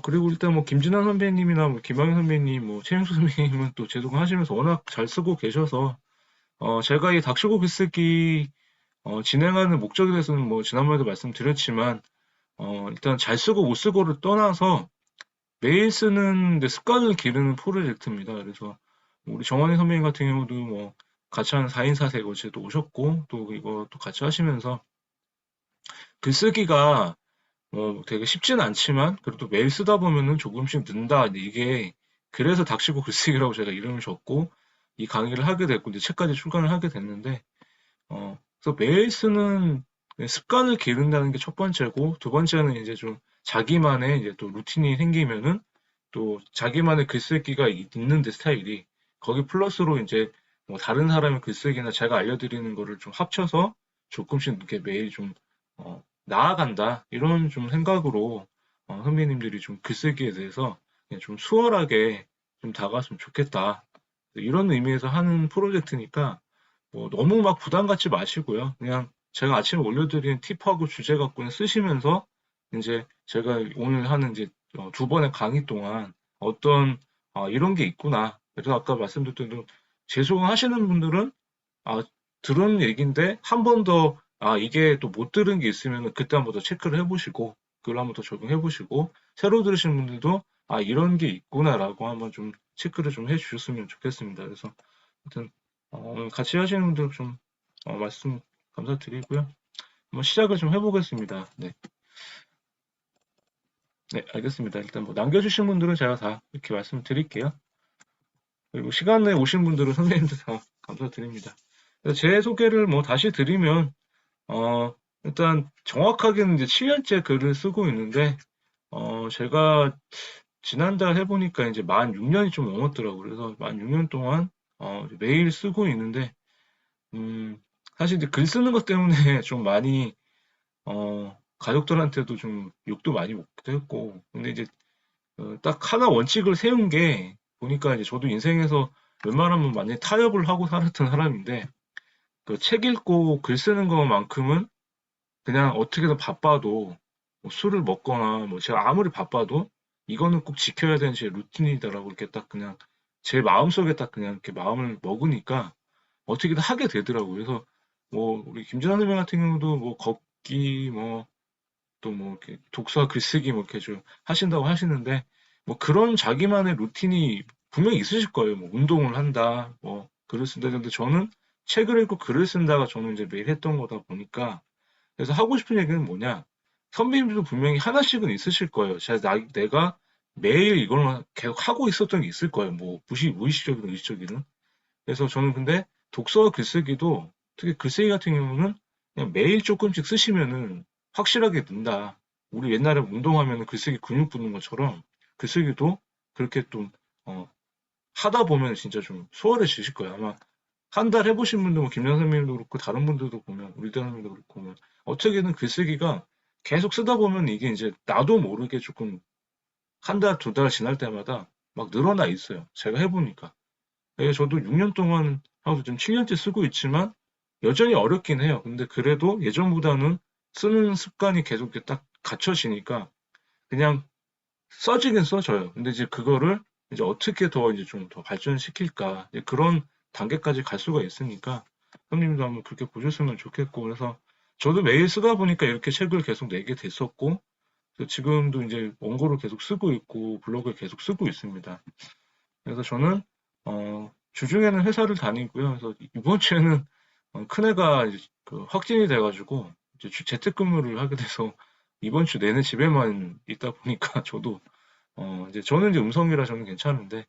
그리고 일단 뭐 김진환 선배님이나 뭐 김학현 선배님, 뭐 최영수 선배님은 또 제독하시면서 워낙 잘 쓰고 계셔서 제가 이 닥치고 글쓰기 진행하는 목적에 대해서는 뭐 지난번에도 말씀드렸지만 일단 잘 쓰고 못 쓰고를 떠나서 매일 쓰는 이제 습관을 기르는 프로젝트입니다. 그래서 우리 정원희 선배님 같은 경우도 뭐 같이 하는 4인 4색 어제 또 오셨고 또 이거 또 같이 하시면서 글쓰기가 되게 쉽지는 않지만 그래도 매일 쓰다 보면은 조금씩 는다. 이게 그래서 닥치고 글쓰기라고 제가 이름을 줬고 이 강의를 하게 됐고 이제 책까지 출간을 하게 됐는데 그래서 매일 쓰는 습관을 기른다는 게 첫 번째고 두 번째는 이제 좀 자기만의 이제 또 루틴이 생기면은 또 자기만의 글쓰기가 있는데 스타일이 거기 플러스로 이제 뭐 다른 사람의 글쓰기나 제가 알려드리는 거를 좀 합쳐서 조금씩 이렇게 매일 좀 나아간다 이런 좀 생각으로 선배님들이 좀 글쓰기에 대해서 그냥 좀 수월하게 좀 다가왔으면 좋겠다 이런 의미에서 하는 프로젝트니까 뭐 너무 막 부담 갖지 마시고요. 그냥 제가 아침에 올려드린 팁하고 주제 갖고 그냥 쓰시면서 이제 제가 오늘 하는 이제 두 번의 강의 동안 어떤 이런 게 있구나. 그래서 아까 말씀드렸던 대로 재수강하시는 분들은 아, 들은 얘기인데 한 번 더 이게 또 못 들은 게 있으면 그때 한 번 더 체크를 해보시고 그걸 한 번 더 적용해보시고 새로 들으신 분들도 이런 게 있구나라고 한번 좀 체크를 좀 해주셨으면 좋겠습니다. 그래서 아무튼 오늘 같이 하시는 분들 좀 말씀 감사드리고요. 한번 시작을 좀 해보겠습니다. 네, 네, 알겠습니다. 일단 뭐 남겨주신 분들은 제가 다 이렇게 말씀드릴게요. 그리고 시간 내에 오신 분들은 선생님들 다 감사드립니다. 그래서 제 소개를 뭐 다시 드리면 일단 정확하게는 이제 7년째 글을 쓰고 있는데 제가 지난달 해보니까 이제 만 6년이 좀 넘었더라고요. 그래서 만 6년 동안 매일 쓰고 있는데 음, 사실 이제 글 쓰는 것 때문에 좀 많이, 가족들한테도 좀 욕도 많이 먹기도 했고, 근데 이제, 딱 하나 원칙을 세운 게, 보니까 이제 저도 인생에서 웬만하면 많이 타협을 하고 살았던 사람인데, 그 책 읽고 글 쓰는 것만큼은 그냥 어떻게든 바빠도, 뭐 술을 먹거나, 뭐 제가 아무리 바빠도, 이거는 꼭 지켜야 되는 제 루틴이다라고 이렇게 딱 그냥, 제 마음속에 딱 그냥 이렇게 마음을 먹으니까, 어떻게든 하게 되더라고요. 그래서 뭐 우리 김진환 선배 같은 경우도 뭐 걷기 뭐 또 뭐 이렇게 독서 글쓰기 뭐 이렇게 좀 하신다고 하시는데 뭐 그런 자기만의 루틴이 분명히 있으실 거예요. 뭐 운동을 한다, 뭐 글을 쓴다. 근데 저는 책을 읽고 글을 쓴다가 저는 이제 매일 했던 거다 보니까 그래서 하고 싶은 얘기는 뭐냐? 선배님들도 분명히 하나씩은 있으실 거예요. 내가 매일 이걸 계속 하고 있었던 게 있을 거예요. 뭐 무의식적이든 의식적이든. 그래서 저는 근데 독서와 글쓰기도 특히 글쓰기 같은 경우는 그냥 매일 조금씩 쓰시면은 확실하게 는다. 우리 옛날에 운동하면 글쓰기 근육 붙는 것처럼 글쓰기도 그렇게 좀 하다 보면 진짜 좀 수월해지실 거예요. 아마 한 달 해보신 분들, 뭐 김연 선생님도 그렇고 다른 분들도 보면 우리 대학님도 그렇고 보면 어떻게든 글쓰기가 계속 쓰다 보면 이게 이제 나도 모르게 조금 한 달, 두 달 지날 때마다 막 늘어나 있어요. 제가 해보니까. 예, 저도 6년 동안 하고 지금 7년째 쓰고 있지만 여전히 어렵긴 해요. 근데 그래도 예전보다는 쓰는 습관이 계속 이렇게 딱 갖춰지니까 그냥 써지긴 써져요. 근데 이제 그거를 이제 어떻게 더 이제 좀 더 발전시킬까 이제 그런 단계까지 갈 수가 있으니까 형님도 한번 그렇게 보셨으면 좋겠고 그래서 저도 매일 쓰다 보니까 이렇게 책을 계속 내게 됐었고 그래서 지금도 이제 원고를 계속 쓰고 있고 블로그를 계속 쓰고 있습니다. 그래서 저는 주중에는 회사를 다니고요. 그래서 이번 주에는 큰애가 이제 그 확진이 돼가지고 이제 재택근무를 하게 돼서 이번 주 내내 집에만 있다 보니까 저도 이제 저는 이제 음성이라 저는 괜찮은데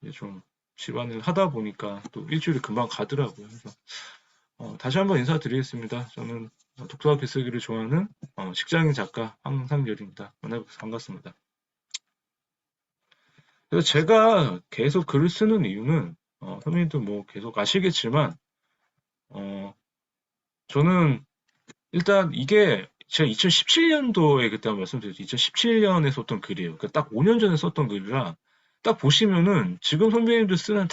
이제 좀 집안일 하다 보니까 또 일주일이 금방 가더라고요. 그래서 다시 한번 인사드리겠습니다. 저는 독서와 글쓰기를 좋아하는 직장인 작가 황상열입니다. 만나서 반갑습니다. 그래서 제가 계속 글을 쓰는 이유는 선생님도 뭐 계속 아시겠지만 어, 저는 일단 이게 제가 2017년도에 그때 한번 말씀드렸죠. 2017년에 썼던 글이에요. 그러니까 딱 5년 전에 썼던 글이라 딱 보시면은 지금 선배님들 쓰는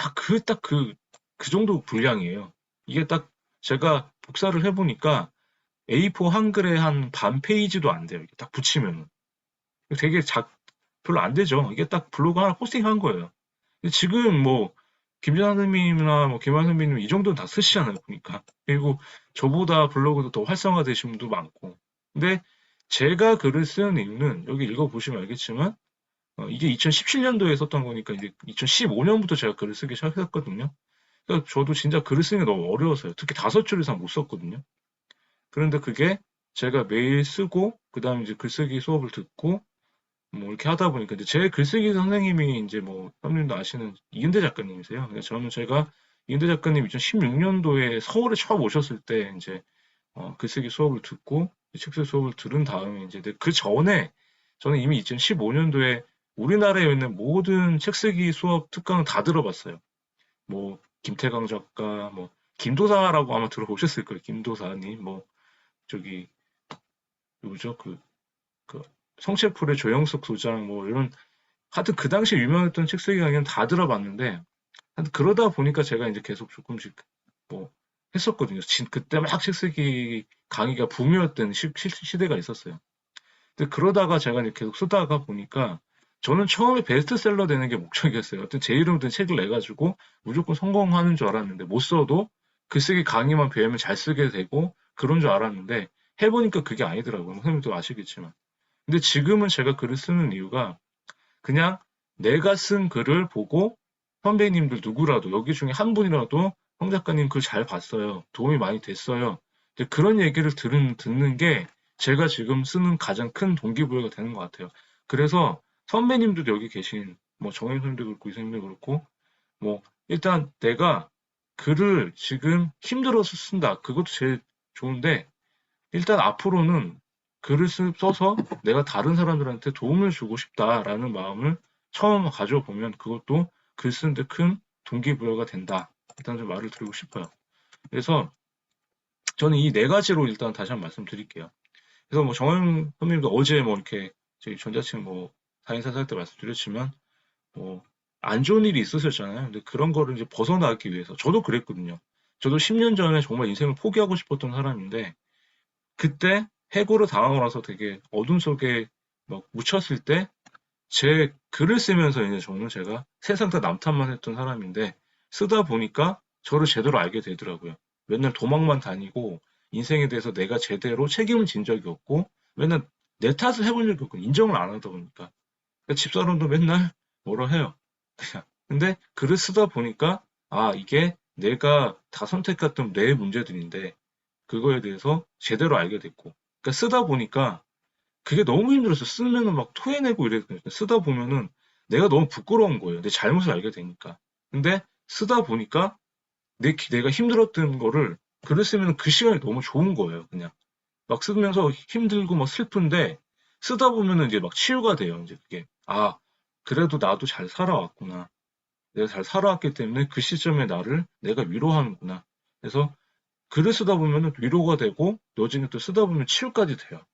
그 정도 분량이에요. 이게 딱 제가 복사를 해보니까 A4 한글에 한 반 페이지도 안 돼요. 이렇게 딱 붙이면은. 되게 별로 안 되죠. 이게 딱 블로그 하나 포스팅한 거예요. 근데 지금 뭐 김진아 선배님이나 뭐 김한 선배님 이 정도는 다 쓰시잖아요, 보니까. 그리고 저보다 블로그도 더 활성화되신 분도 많고. 근데 제가 글을 쓰는 이유는 여기 읽어보시면 알겠지만 이게 2017년도에 썼던 거니까 이제 2015년부터 제가 글을 쓰기 시작했거든요. 그러니까 저도 진짜 글을 쓰는 게 너무 어려워서요. 특히 5줄 이상 못 썼거든요. 그런데 그게 제가 매일 쓰고 그다음에 이제 글쓰기 수업을 듣고 뭐 이렇게 하다 보니까 이제 제 글쓰기 선생님이 이제 뭐 선생님도 아시는 이은대 작가님이세요. 그래서 저는 제가 이은대 작가님 2016년도에 서울에 처음 오셨을 때 이제 글쓰기 수업을 듣고 책쓰기 수업을 들은 다음에 이제 그 전에 저는 이미 2015년도에 우리나라에 있는 모든 책쓰기 수업 특강을 다 들어봤어요. 뭐 김태강 작가, 뭐 김도사라고 아마 들어보셨을 거예요. 김도사님, 뭐 저기 누구죠? 그 성체풀의 조영석 소장, 뭐 이런 하여튼 그 당시에 유명했던 책쓰기 강의는 다 들어봤는데 하여튼 그러다 보니까 제가 이제 계속 조금씩 뭐 했었거든요. 그때 막 책쓰기 강의가 붐이었던 시대가 있었어요. 근데 그러다가 제가 이제 계속 쓰다가 보니까 저는 처음에 베스트셀러 되는 게 목적이었어요. 어떤 제 이름 든 책을 내가지고 무조건 성공하는 줄 알았는데 못 써도 글쓰기 강의만 배우면 잘 쓰게 되고 그런 줄 알았는데 해보니까 그게 아니더라고요. 선생님도 아시겠지만. 근데 지금은 제가 글을 쓰는 이유가 그냥 내가 쓴 글을 보고 선배님들 누구라도 여기 중에 한 분이라도 성 작가님 글 잘 봤어요. 도움이 많이 됐어요. 그런 얘기를 듣는 게 제가 지금 쓰는 가장 큰 동기부여가 되는 것 같아요. 그래서 선배님들도 여기 계신 뭐 정현 선생님도 그렇고 이선생님도 그렇고 뭐 일단 내가 글을 지금 힘들어서 쓴다. 그것도 제일 좋은데 일단 앞으로는 글을 써서 내가 다른 사람들한테 도움을 주고 싶다라는 마음을 처음 가져보면 그것도 글 쓰는데 큰 동기부여가 된다. 일단 좀 말을 드리고 싶어요. 그래서 저는 이 네 가지로 일단 다시 한번 말씀드릴게요. 그래서 뭐 정영 선생님도 어제 뭐 이렇게 저희 전자책 뭐 사인사살 때 말씀드렸지만 뭐 안 좋은 일이 있으셨잖아요. 근데 그런 거를 이제 벗어나기 위해서 저도 그랬거든요. 저도 10년 전에 정말 인생을 포기하고 싶었던 사람인데 그때 해고를 당하고 나서 되게 어둠 속에 막 묻혔을 때 제 글을 쓰면서 이제 저는 제가 세상 다 남탓만 했던 사람인데 쓰다 보니까 저를 제대로 알게 되더라고요. 맨날 도망만 다니고 인생에 대해서 내가 제대로 책임을 진 적이 없고 맨날 내 탓을 해본 적이 없고 인정을 안 하다 보니까 그러니까 집사람도 맨날 뭐라 해요. 그냥 근데 글을 쓰다 보니까 아 이게 내가 다 선택했던 내 문제들인데 그거에 대해서 제대로 알게 됐고. 그러니까 쓰다 보니까 그게 너무 힘들었어. 쓰면은 막 토해내고 이랬거든요. 쓰다 보면은 내가 너무 부끄러운 거예요. 내 잘못을 알게 되니까. 근데 쓰다 보니까 내가 힘들었던 거를 글을 쓰면 그 시간이 너무 좋은 거예요. 그냥 막 쓰면서 힘들고 막 슬픈데 쓰다 보면은 이제 막 치유가 돼요. 이제 그게 아 그래도 나도 잘 살아왔구나. 내가 잘 살아왔기 때문에 그 시점에 나를 내가 위로하는구나. 그래서 글을 쓰다 보면 위로가 되고 나중에 또 쓰다 보면 치유까지 돼요.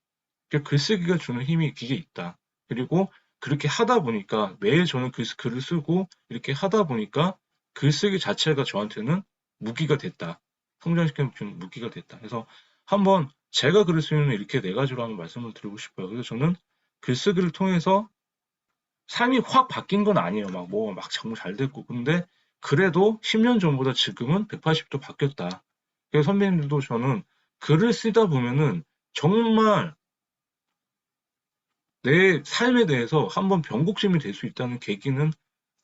그러니까 글쓰기가 주는 힘이 그게 있다. 그리고 그렇게 하다 보니까 매일 저는 글을 쓰고 이렇게 하다 보니까 글쓰기 자체가 저한테는 무기가 됐다. 성장시켜주는 무기가 됐다. 그래서 한번 제가 글을 쓰면 이렇게 네 가지로 한번 말씀을 드리고 싶어요. 그래서 저는 글쓰기를 통해서 삶이 확 바뀐 건 아니에요. 막 정말 잘 됐고. 근데 그래도 10년 전보다 지금은 180도 바뀌었다. 그래서 선배님들도 저는 글을 쓰다 보면은 정말 내 삶에 대해서 한번 변곡점이 될 수 있다는 계기는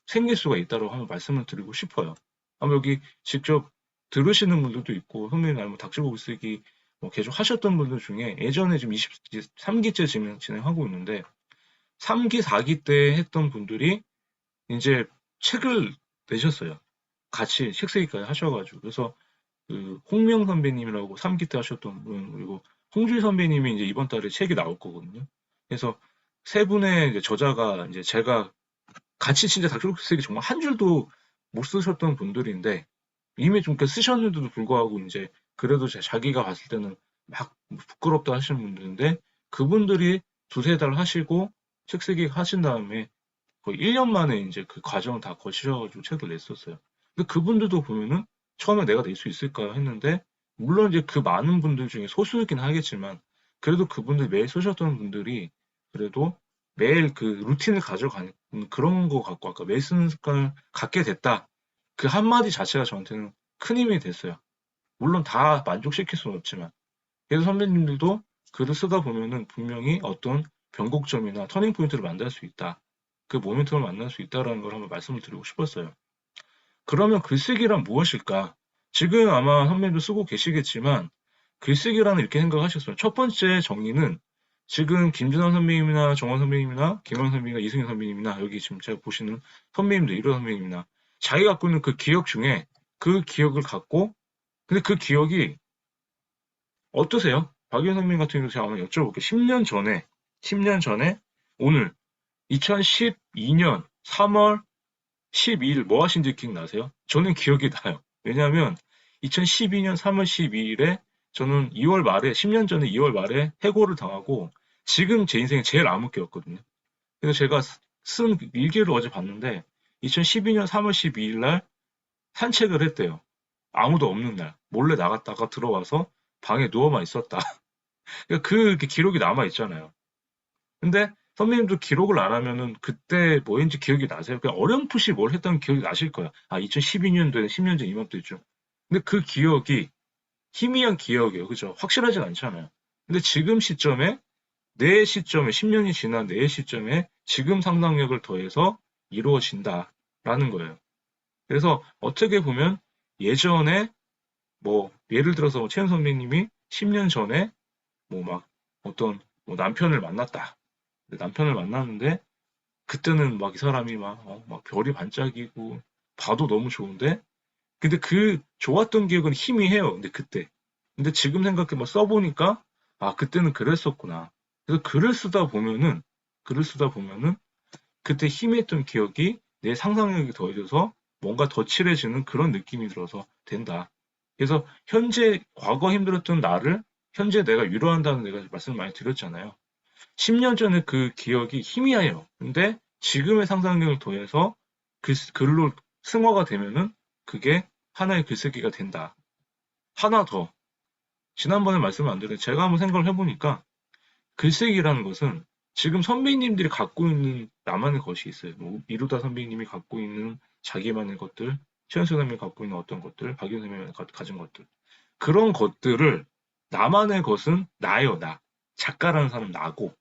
생길 수가 있다고 한번 말씀을 드리고 싶어요. 한번 여기 직접 들으시는 분들도 있고, 선배님 아니면 닥치고 쓰기 뭐 계속 하셨던 분들 중에 예전에 지금 23기째 진행하고 있는데 3기, 4기 때 했던 분들이 이제 책을 내셨어요. 같이 책 쓰기까지 하셔가지고. 그래서 그 홍명 선배님이라고 3기 때 하셨던 분, 그리고 홍주일 선배님이 이제 이번 달에 책이 나올 거거든요. 그래서 세 분의 이제 저자가 이제 제가 같이 진짜 닥터록 쓰기 정말 한 줄도 못 쓰셨던 분들인데 이미 좀 쓰셨는데도 불구하고 이제 그래도 자기가 봤을 때는 막 부끄럽다 하시는 분들인데 그분들이 두세 달 하시고 책 쓰기 하신 다음에 거의 1년 만에 이제 그 과정을 다 거치셔가지고 책을 냈었어요. 근데 그분들도 보면은 처음에 내가 낼 수 있을까 했는데 물론 이제 그 많은 분들 중에 소수이긴 하겠지만 그래도 그분들 매일 쓰셨던 분들이 그래도 매일 그 루틴을 가져가는 그런 거 갖고 아까 매일 쓰는 습관을 갖게 됐다. 그 한마디 자체가 저한테는 큰 힘이 됐어요. 물론 다 만족시킬 수는 없지만. 그래서 선배님들도 글을 쓰다 보면은 분명히 어떤 변곡점이나 터닝 포인트를 만날 수 있다. 그 모멘텀을 만날 수 있다라는 걸 한번 말씀을 드리고 싶었어요. 그러면 글쓰기란 무엇일까? 지금 아마 선배님도 쓰고 계시겠지만 글쓰기라는 이렇게 생각하셨어요. 첫 번째 정의는 지금 김준환 선배님이나 정원 선배님이나 김원 선배님이나 이승현 선배님이나 여기 지금 제가 보시는 선배님들 이런 선배님이나 자기가 갖고 있는 그 기억 중에 그 기억을 갖고 근데 그 기억이 어떠세요? 박윤 선배님 같은 경우 제가 한번 여쭤볼게요. 10년 전에 오늘 2012년 3월 12일 뭐 하신지 기억나세요? 저는 기억이 나요. 왜냐하면 2012년 3월 12일에 저는 2월 말에 10년 전에 2월 말에 해고를 당하고 지금 제 인생에 제일 암흑기였거든요. 그래서 제가 쓴 일기를 어제 봤는데 2012년 3월 12일 날 산책을 했대요. 아무도 없는 날 몰래 나갔다가 들어와서 방에 누워만 있었다. 그러니까 그 기록이 남아 있잖아요. 근데 선배님도 기록을 안 하면은 그때 뭐였는지 기억이 나세요? 그냥 어렴풋이 뭘 했던 기억이 나실 거야. 아, 2012년도에 10년 전 이맘때죠. 근데 그 기억이 희미한 기억이에요. 그죠? 확실하진 않잖아요. 근데 지금 시점에 내 시점에 10년이 지난 내 시점에 지금 상상력을 더해서 이루어진다라는 거예요. 그래서 어떻게 보면 예전에 뭐 예를 들어서 뭐 최현 선배님이 10년 전에 뭐 막 어떤 뭐 남편을 만났다. 남편을 만났는데 그때는 막 이 사람이 막 별이 반짝이고 봐도 너무 좋은데 근데 그 좋았던 기억은 희미해요. 근데 그때. 근데 지금 생각해 뭐 써보니까 아 그때는 그랬었구나. 그래서 글을 쓰다 보면은 그때 희미했던 기억이 내 상상력이 더해져서 뭔가 더 칠해지는 그런 느낌이 들어서 된다. 그래서 현재 과거 힘들었던 나를 현재 내가 위로한다는 내가 말씀을 많이 드렸잖아요. 10년 전에 그 기억이 희미해요. 근데 지금의 상상력을 더해서 글로 승화가 되면은 그게 하나의 글쓰기가 된다. 하나 더. 지난번에 말씀을 안 드렸는데 제가 한번 생각을 해보니까 글쓰기라는 것은 지금 선배님들이 갖고 있는 나만의 것이 있어요. 뭐 이루다 선배님이 갖고 있는 자기만의 것들, 최현수 선배님이 갖고 있는 어떤 것들, 박윤 선배님이 가진 것들. 그런 것들을 나만의 것은 나예요, 나. 작가라는 사람 나고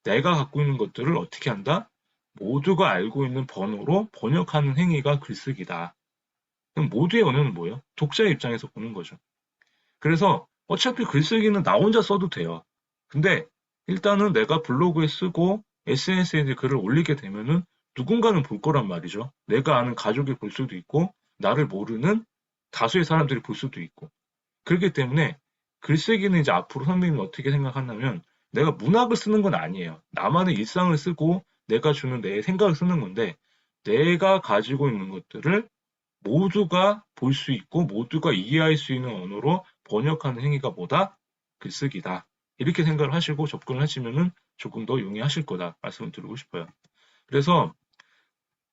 내가 갖고 있는 것들을 어떻게 한다? 모두가 알고 있는 번호로 번역하는 행위가 글쓰기다. 그럼 모두의 언어는 뭐예요? 독자의 입장에서 보는 거죠. 그래서 어차피 글쓰기는 나 혼자 써도 돼요. 근데 일단은 내가 블로그에 쓰고 SNS에 글을 올리게 되면은 누군가는 볼 거란 말이죠. 내가 아는 가족이 볼 수도 있고, 나를 모르는 다수의 사람들이 볼 수도 있고. 그렇기 때문에 글쓰기는 이제 앞으로 선배님은 어떻게 생각하냐면 내가 문학을 쓰는 건 아니에요. 나만의 일상을 쓰고 내가 주는 내 생각을 쓰는 건데 내가 가지고 있는 것들을 모두가 볼 수 있고 모두가 이해할 수 있는 언어로 번역하는 행위가 뭐다? 글쓰기다. 이렇게 생각을 하시고 접근을 하시면은 조금 더 용이하실 거다 말씀을 드리고 싶어요. 그래서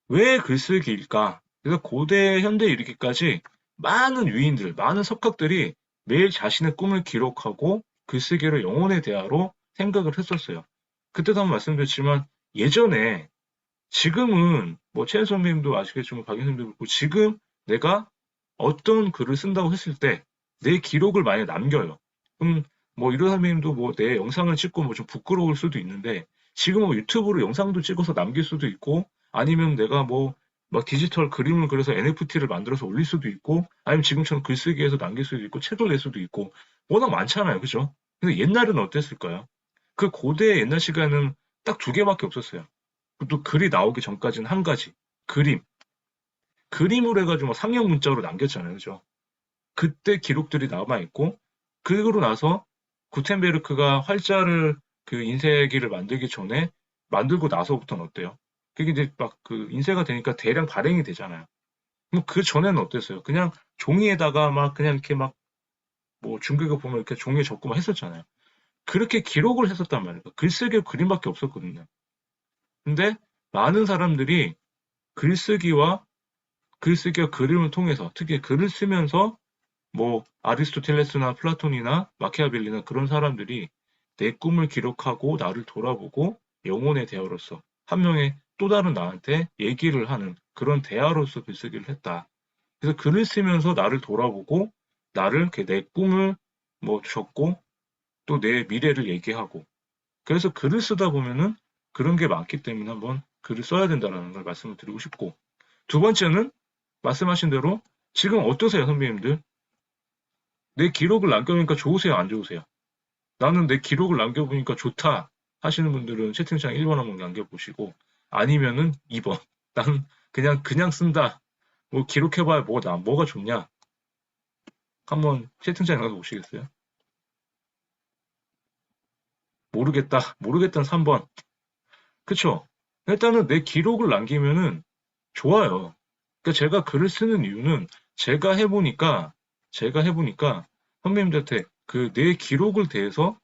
왜 글쓰기일까? 그래서 고대, 현대 이르기까지 많은 유인들, 많은 석학들이 매일 자신의 꿈을 기록하고 글쓰기를 영혼의 대화로 생각을 했었어요. 그때도 한번 말씀드렸지만 예전에 지금은 뭐 최현 선배님도 아시겠지만 박윤 선배님도 그렇고 지금 내가 어떤 글을 쓴다고 했을 때 내 기록을 많이 남겨요. 그럼 뭐 이런 선배님도 뭐 내 영상을 찍고 뭐 좀 부끄러울 수도 있는데 지금 뭐 유튜브로 영상도 찍어서 남길 수도 있고 아니면 내가 뭐 막 디지털 그림을 그려서 NFT를 만들어서 올릴 수도 있고 아니면 지금처럼 글쓰기해서 남길 수도 있고 책을 낼 수도 있고 워낙 많잖아요. 그죠? 근데 옛날에는 어땠을까요? 그 고대 옛날 시간은 딱 두 개밖에 없었어요. 또 글이 나오기 전까지는 한 가지. 그림. 그림으로 해가지고 뭐 상형 문자로 남겼잖아요. 그죠? 그때 기록들이 남아있고, 그러고 나서 구텐베르크가 활자를 그 인쇄기를 만들기 전에 만들고 나서부터는 어때요? 그게 이제 막 그 인쇄가 되니까 대량 발행이 되잖아요. 그럼 그 전에는 어땠어요? 그냥 종이에다가 막 그냥 이렇게 막 뭐 중국에 보면 이렇게 종이에 적고 막 했었잖아요. 그렇게 기록을 했었단 말이에요. 글쓰기 그림밖에 없었거든요. 근데 많은 사람들이 글쓰기와 글쓰기와 그림을 통해서 특히 글을 쓰면서 뭐 아리스토텔레스나 플라톤이나 마키아벨리나 그런 사람들이 내 꿈을 기록하고 나를 돌아보고 영혼의 대화로서 한 명의 또 다른 나한테 얘기를 하는 그런 대화로서 글쓰기를 했다. 그래서 글을 쓰면서 나를 돌아보고 나를 내 꿈을 뭐 적고 또 내 미래를 얘기하고 그래서 글을 쓰다 보면은 그런 게 많기 때문에 한번 글을 써야 된다는 걸 말씀을 드리고 싶고 두 번째는 말씀하신 대로 지금 어떠세요, 선배님들? 내 기록을 남겨보니까 좋으세요, 안 좋으세요? 나는 내 기록을 남겨보니까 좋다 하시는 분들은 채팅창 1번 한번 남겨보시고 아니면은 2번 나는 그냥 쓴다. 뭐 기록해봐야 뭐가 좋냐? 한번 채팅창에 가서 보시겠어요? 모르겠다는 3번. 그쵸? 일단은 내 기록을 남기면은 좋아요. 그러니까 제가 글을 쓰는 이유는 제가 해보니까 선배님들한테 그 내 기록을 대해서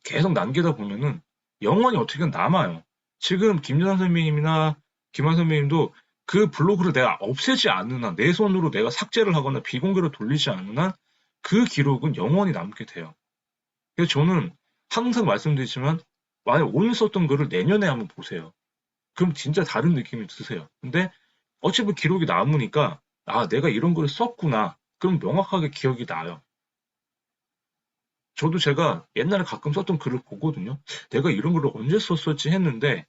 계속 남기다 보면은 영원히 어떻게든 남아요. 지금 김연아 선배님이나 김한 선배님도 그 블로그를 내가 없애지 않는 한, 내 손으로 내가 삭제를 하거나 비공개로 돌리지 않는 한 그 기록은 영원히 남게 돼요. 그래서 저는 항상 말씀드리지만 만약 오늘 썼던 글을 내년에 한번 보세요. 그럼 진짜 다른 느낌이 드세요. 근데 어차피 기록이 남으니까 아, 내가 이런 글을 썼구나. 그럼 명확하게 기억이 나요. 저도 제가 옛날에 가끔 썼던 글을 보거든요. 내가 이런 글을 언제 썼었지 했는데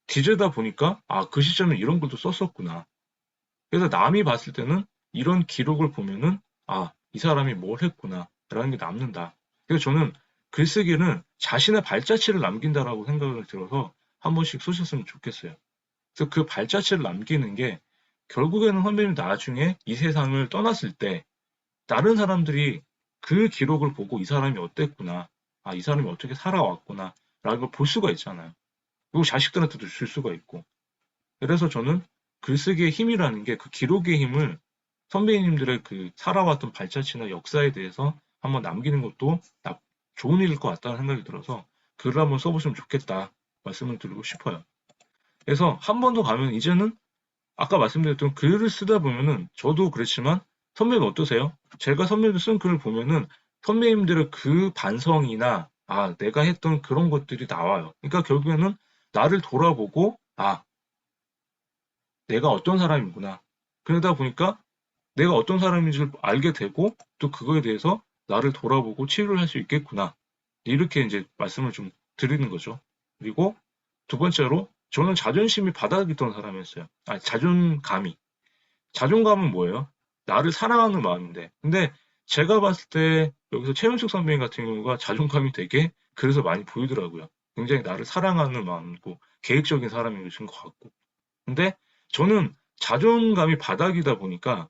뒤져다 보니까 아, 그 시점에 이런 글도 썼었구나. 그래서 남이 봤을 때는 이런 기록을 보면은 아, 이 사람이 뭘 했구나 라는 게 남는다. 그래서 저는 글쓰기는 자신의 발자취를 남긴다라고 생각을 들어서 한 번씩 쓰셨으면 좋겠어요. 그래서 그 발자취를 남기는 게 결국에는 선배님 나중에 이 세상을 떠났을 때 다른 사람들이 그 기록을 보고 이 사람이 어땠구나, 아, 이 사람이 어떻게 살아왔구나, 라는 걸 볼 수가 있잖아요. 그리고 자식들한테도 줄 수가 있고. 그래서 저는 글쓰기의 힘이라는 게 그 기록의 힘을 선배님들의 그 살아왔던 발자취나 역사에 대해서 한번 남기는 것도 좋은 일일 것 같다는 생각이 들어서 글을 한번 써보시면 좋겠다 말씀을 드리고 싶어요. 그래서 한 번 더 가면 이제는 아까 말씀드렸던 글을 쓰다 보면은 저도 그렇지만 선배님 어떠세요? 제가 선배님들 쓴 글을 보면은 선배님들의 그 반성이나 아, 내가 했던 그런 것들이 나와요. 그러니까 결국에는 나를 돌아보고 아, 내가 어떤 사람이구나. 그러다 보니까 내가 어떤 사람인지를 알게 되고 또 그거에 대해서 나를 돌아보고 치유를 할 수 있겠구나. 이렇게 이제 말씀을 좀 드리는 거죠. 그리고 두 번째로 저는 자존심이 바닥이던 사람이었어요. 아, 자존감이. 자존감은 뭐예요? 나를 사랑하는 마음인데. 근데 제가 봤을 때 여기서 최윤숙 선배님 같은 경우가 자존감이 되게 그래서 많이 보이더라고요. 굉장히 나를 사랑하는 마음이고 계획적인 사람이신 것 같고. 근데 저는 자존감이 바닥이다 보니까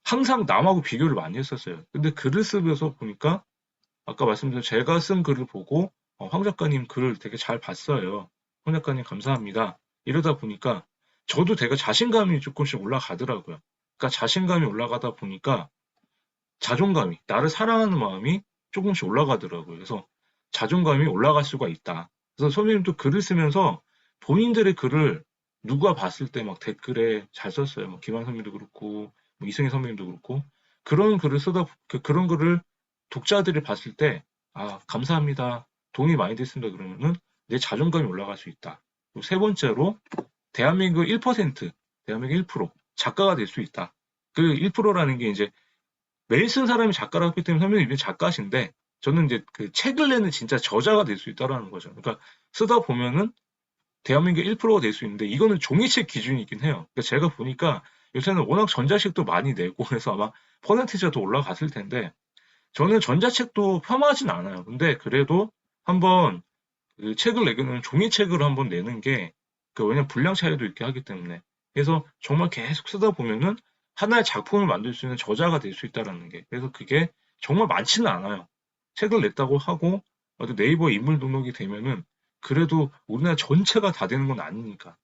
항상 남하고 비교를 많이 했었어요. 근데 글을 쓰면서 보니까 아까 말씀드린 제가 쓴 글을 보고 황 작가님 글을 되게 잘 봤어요. 황 작가님 감사합니다. 이러다 보니까 저도 되게 자신감이 조금씩 올라가더라고요. 그러니까 자신감이 올라가다 보니까 자존감이, 나를 사랑하는 마음이 조금씩 올라가더라고요. 그래서 자존감이 올라갈 수가 있다. 그래서 선생님도 글을 쓰면서 본인들의 글을 누가 봤을 때 막 댓글에 잘 썼어요. 뭐 김한 선배도 그렇고, 뭐 이승희 선배님도 그렇고, 그런 글을 그런 글을 독자들이 봤을 때, 아, 감사합니다. 도움이 많이 됐습니다. 그러면은 내 자존감이 올라갈 수 있다. 그리고 세 번째로, 대한민국 1%, 대한민국 1%, 작가가 될 수 있다. 그 1%라는 게 이제 매일 쓴 사람이 작가라고 했기 때문에 선배님 작가신데 저는 이제 그 책을 내는 진짜 저자가 될 수 있다라는 거죠. 그러니까 쓰다 보면은 대한민국 1%가 될 수 있는데 이거는 종이책 기준이긴 해요. 그러니까 제가 보니까 요새는 워낙 전자책도 많이 내고 그래서 아마 퍼센티지가 더 올라갔을 텐데 저는 전자책도 폄하하진 않아요. 근데 그래도 한번 그 책을 내기는 종이책을 한번 내는 게 왜냐면 분량 차이도 있게 하기 때문에 그래서 정말 계속 쓰다 보면은 하나의 작품을 만들 수 있는 저자가 될 수 있다라는 게 그래서 그게 정말 많지는 않아요. 책을 냈다고 하고 어디 네이버 인물 등록이 되면은 그래도 우리나라 전체가 다 되는 건 아니니까.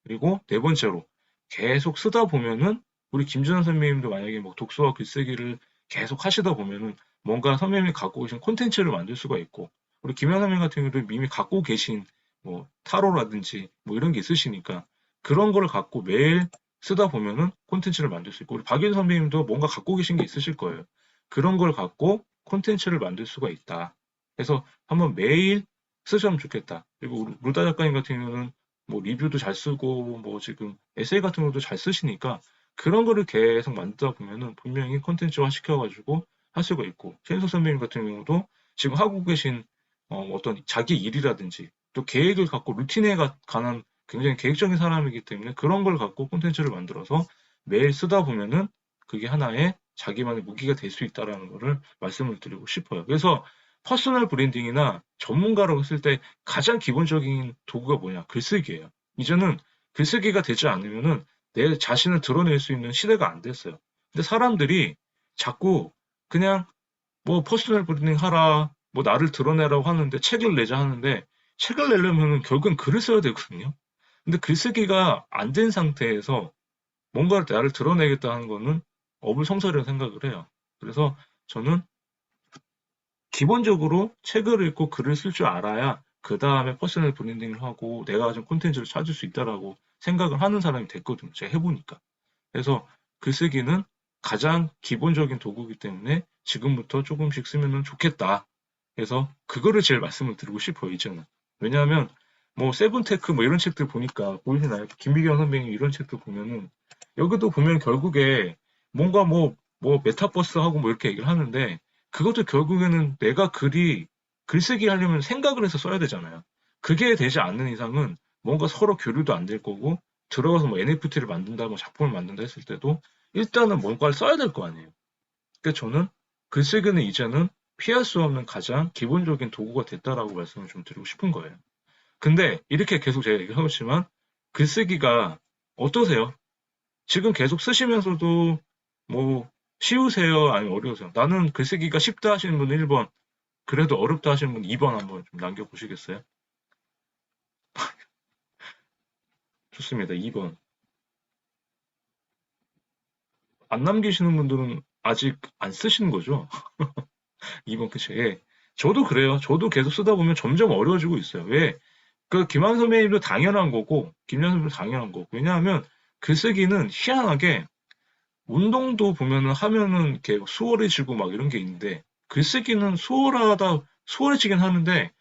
그리고 네 번째로 계속 쓰다 보면은 우리 김준환 선배님도 만약에 뭐 독서와 글쓰기를 계속 하시다 보면은 뭔가 선배님이 갖고 계신 콘텐츠를 만들 수가 있고 우리 김현 선배님 같은 경우도 이미 갖고 계신 뭐 타로라든지 뭐 이런 게 있으시니까 그런 거를 갖고 매일 쓰다 보면은 콘텐츠를 만들 수 있고 우리 박윤 선배님도 뭔가 갖고 계신 게 있으실 거예요. 그런 걸 갖고 콘텐츠를 만들 수가 있다. 그래서 한번 매일 쓰시면 좋겠다. 그리고 루다 작가님 같은 경우는 뭐 리뷰도 잘 쓰고 뭐 지금 에세이 같은 것도 잘 쓰시니까 그런 거를 계속 만들다 보면은 분명히 콘텐츠화 시켜가지고 할 수가 있고 최인석 선배님 같은 경우도 지금 하고 계신 어떤 자기 일이라든지 또 계획을 갖고 루틴에 관한 굉장히 계획적인 사람이기 때문에 그런 걸 갖고 콘텐츠를 만들어서 매일 쓰다 보면은 그게 하나의 자기만의 무기가 될 수 있다라는 거를 말씀을 드리고 싶어요. 그래서 퍼스널 브랜딩이나 전문가라고 했을 때 가장 기본적인 도구가 뭐냐? 글쓰기예요. 이제는 글쓰기가 되지 않으면은 내 자신을 드러낼 수 있는 시대가 안 됐어요. 근데 사람들이 자꾸 그냥 뭐 퍼스널 브랜딩 하라, 뭐 나를 드러내라고 하는데 책을 내자 하는데 책을 내려면은 결국은 글을 써야 되거든요. 근데 글쓰기가 안 된 상태에서 뭔가 나를 드러내겠다 하는 거는 어불성설이라고 생각을 해요. 그래서 저는 기본적으로 책을 읽고 글을 쓸 줄 알아야 그 다음에 퍼스널 브랜딩을 하고 내가 가진 콘텐츠를 찾을 수 있다라고 생각을 하는 사람이 됐거든요. 제가 해보니까. 그래서 글쓰기는 가장 기본적인 도구이기 때문에 지금부터 조금씩 쓰면 좋겠다. 그래서 그거를 제일 말씀을 드리고 싶어요, 이제는. 왜냐하면 뭐 세븐테크 뭐 이런 책들 보니까 보이시나요? 김미경 선배님 이런 책들 보면은 여기도 보면 결국에 뭔가 뭐 메타버스 하고 뭐 이렇게 얘기를 하는데 그것도 결국에는 내가 글쓰기 하려면 생각을 해서 써야 되잖아요. 그게 되지 않는 이상은 뭔가 서로 교류도 안 될 거고 들어가서 뭐 NFT를 만든다, 뭐 작품을 만든다 했을 때도 일단은 뭔가를 써야 될 거 아니에요. 그러니까 저는 글쓰기는 이제는 피할 수 없는 가장 기본적인 도구가 됐다라고 말씀을 좀 드리고 싶은 거예요. 근데 이렇게 계속 제가 얘기하고 있지만 글쓰기가 어떠세요? 지금 계속 쓰시면서도 뭐 쉬우세요? 아니면 어려우세요? 나는 글쓰기가 쉽다 하시는 분 1번, 그래도 어렵다 하시는 분 2번 한번 좀 남겨보시겠어요? 좋습니다. 2번. 안 남기시는 분들은 아직 안 쓰시는 거죠? 2번 그치? 예. 저도 그래요. 저도 계속 쓰다 보면 점점 어려워지고 있어요. 왜? 그 김한 선배님도 당연한 거고 김현 선배님도 당연한 거고. 왜냐하면 글쓰기는 희한하게 운동도 보면은 하면은 이렇게 수월해지고 막 이런 게 있는데 글쓰기는 수월해지긴 하는데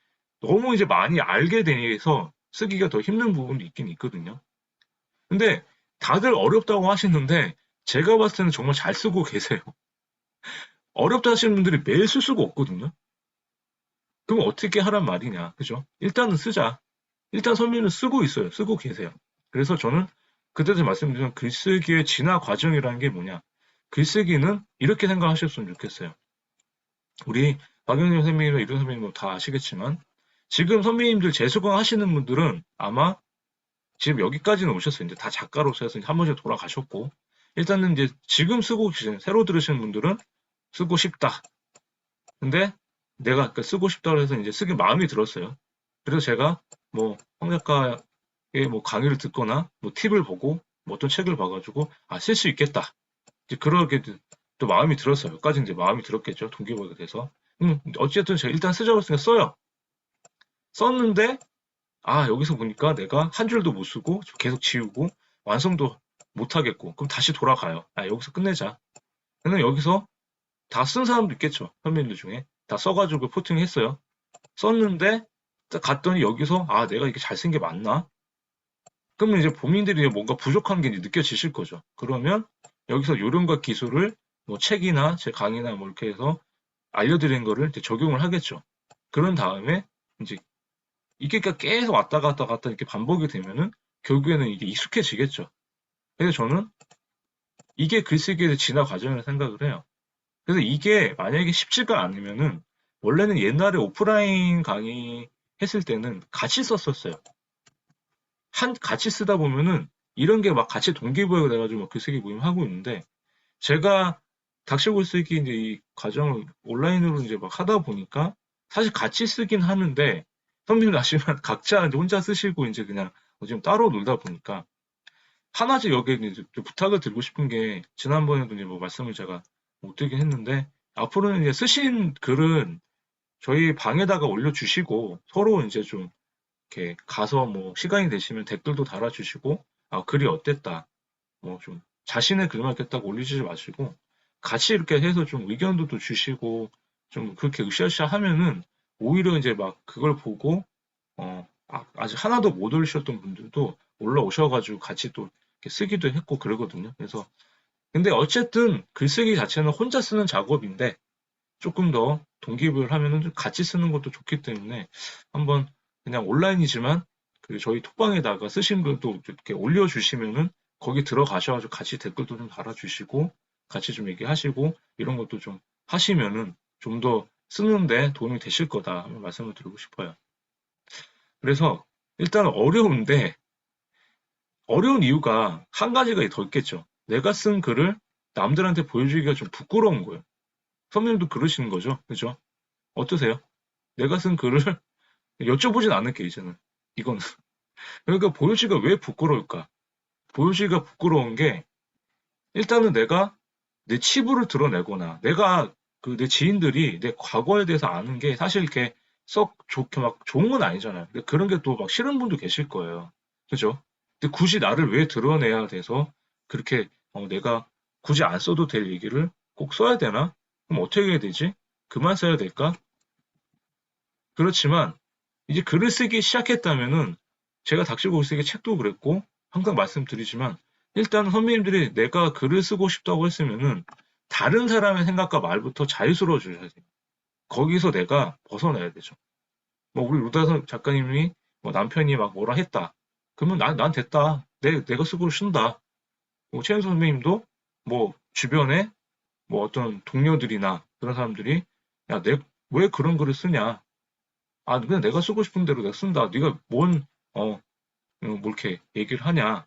너무 이제 많이 알게 돼서 쓰기가 더 힘든 부분도 있긴 있거든요. 근데 다들 어렵다고 하시는데 제가 봤을 때는 정말 잘 쓰고 계세요. 어렵다 하시는 분들이 매일 쓸 수가 없거든요. 그럼 어떻게 하란 말이냐, 그죠? 일단은 쓰자. 일단 선배는 쓰고 있어요. 쓰고 계세요. 그래서 저는 그때도 말씀드린 글쓰기의 진화 과정이라는 게 뭐냐. 글쓰기는 이렇게 생각하셨으면 좋겠어요. 우리 박영림 선배님이나 이런 선배님 다 아시겠지만 지금 선배님들 재수강 하시는 분들은 아마 지금 여기까지는 오셨어요. 이제 다 작가로서 해서 한 번씩 돌아가셨고 일단은 이제 지금 쓰고 계신 새로 들으시는 분들은 쓰고 싶다. 근데 내가 쓰고 싶다고 해서 이제 쓰기 마음이 들었어요. 그래서 제가 뭐 황 작가의 뭐 강의를 듣거나 뭐 팁을 보고 뭐 어떤 책을 봐가지고 쓸 수 있겠다. 이제 그러게 또 마음이 들었어요. 여기까지 이제 마음이 들었겠죠. 동기부여가 돼서. 어쨌든 제가 일단 쓰자고 했으니까 써요. 썼는데 여기서 보니까 내가 한 줄도 못 쓰고 계속 지우고 완성도 못 하겠고 그럼 다시 돌아가요. 여기서 끝내자. 근데 여기서 다 쓴 사람도 있겠죠. 선배님들 중에 다 써가지고 포팅했어요. 썼는데 딱 갔더니 여기서 내가 이게 잘 쓴 게 맞나? 그러면 이제 본인들이 뭔가 부족한 게 이제 느껴지실 거죠. 그러면 여기서 요령과 기술을 뭐 책이나 제 강의나 뭐 이렇게 해서 알려드린 거를 이제 적용을 하겠죠. 그런 다음에 이제 이게 그러니까 계속 왔다 갔다 갔다 이렇게 반복이 되면은 결국에는 이게 익숙해지겠죠. 그래서 저는 이게 글쓰기의 진화 과정이라고 생각을 해요. 그래서 이게 만약에 쉽지가 않으면은 원래는 옛날에 오프라인 강의 했을 때는 같이 썼었어요. 같이 쓰다 보면은 이런 게 막 같이 동기부여가 돼가지고 막 글쓰기 모임 하고 있는데 제가 닥쳐 글쓰기 이제 이 과정을 온라인으로 이제 막 하다 보니까 사실 같이 쓰긴 하는데 선배님 아시면 각자 이제 혼자 쓰시고 이제 그냥 좀 따로 놀다 보니까 하나씩 여기 이제 좀 부탁을 드리고 싶은 게 지난번에도 이제 뭐 말씀을 제가 못 드리긴 했는데 앞으로는 이제 쓰신 글은 저희 방에다가 올려주시고 서로 이제 좀 이렇게 가서 뭐 시간이 되시면 댓글도 달아주시고 글이 어땠다 뭐 좀 자신의 글만 이렇게 딱 올리지 마시고 같이 이렇게 해서 좀 의견도 또 주시고 좀 그렇게 으쌰으쌰 하면은 오히려 이제 막 그걸 보고 아직 하나도 못 올리셨던 분들도 올라오셔가지고 같이 또 이렇게 쓰기도 했고 그러거든요. 그래서 근데 어쨌든 글쓰기 자체는 혼자 쓰는 작업인데 조금 더 동기부여를 하면은 좀 같이 쓰는 것도 좋기 때문에 한번 그냥 온라인이지만 그 저희 톡방에다가 쓰신 글도 이렇게 올려주시면은 거기 들어가셔가지고 같이 댓글도 좀 달아주시고 같이 좀 얘기하시고 이런 것도 좀 하시면은 좀 더 쓰는데 도움이 되실 거다 한번 말씀을 드리고 싶어요. 그래서 일단 어려운데 어려운 이유가 한 가지가 더 있겠죠. 내가 쓴 글을 남들한테 보여주기가 좀 부끄러운 거예요. 선생님도 그러시는 거죠. 그죠? 어떠세요? 내가 쓴 글을 여쭤보진 않을게, 이제는. 이거는. 그러니까 보여주기가 왜 부끄러울까? 보여주기가 부끄러운 게, 일단은 내가 내 치부를 드러내거나, 내가 그 내 지인들이 내 과거에 대해서 아는 게 사실 이렇게 썩 좋게 막 좋은 건 아니잖아요. 근데 그런 게 또 막 싫은 분도 계실 거예요. 그죠? 근데 굳이 나를 왜 드러내야 돼서 그렇게 내가 굳이 안 써도 될 얘기를 꼭 써야 되나? 그럼 어떻게 해야 되지? 그만 써야 될까? 그렇지만 이제 글을 쓰기 시작했다면은 제가 닥치고 쓰기 책도 그랬고 항상 말씀드리지만 일단 선배님들이 내가 글을 쓰고 싶다고 했으면은 다른 사람의 생각과 말부터 자유스러워 주셔야 돼요. 거기서 내가 벗어나야 되죠. 뭐 우리 루다 작가님이 뭐 남편이 막 뭐라 했다. 그러면 난 됐다. 내가 쓰고 쓴다. 뭐 최은수 선배님도 뭐 주변에 뭐 어떤 동료들이나 그런 사람들이 야, 왜 그런 글을 쓰냐? 아, 그냥 내가 쓰고 싶은 대로 내가 쓴다. 네가 뭐 이렇게 얘기를 하냐.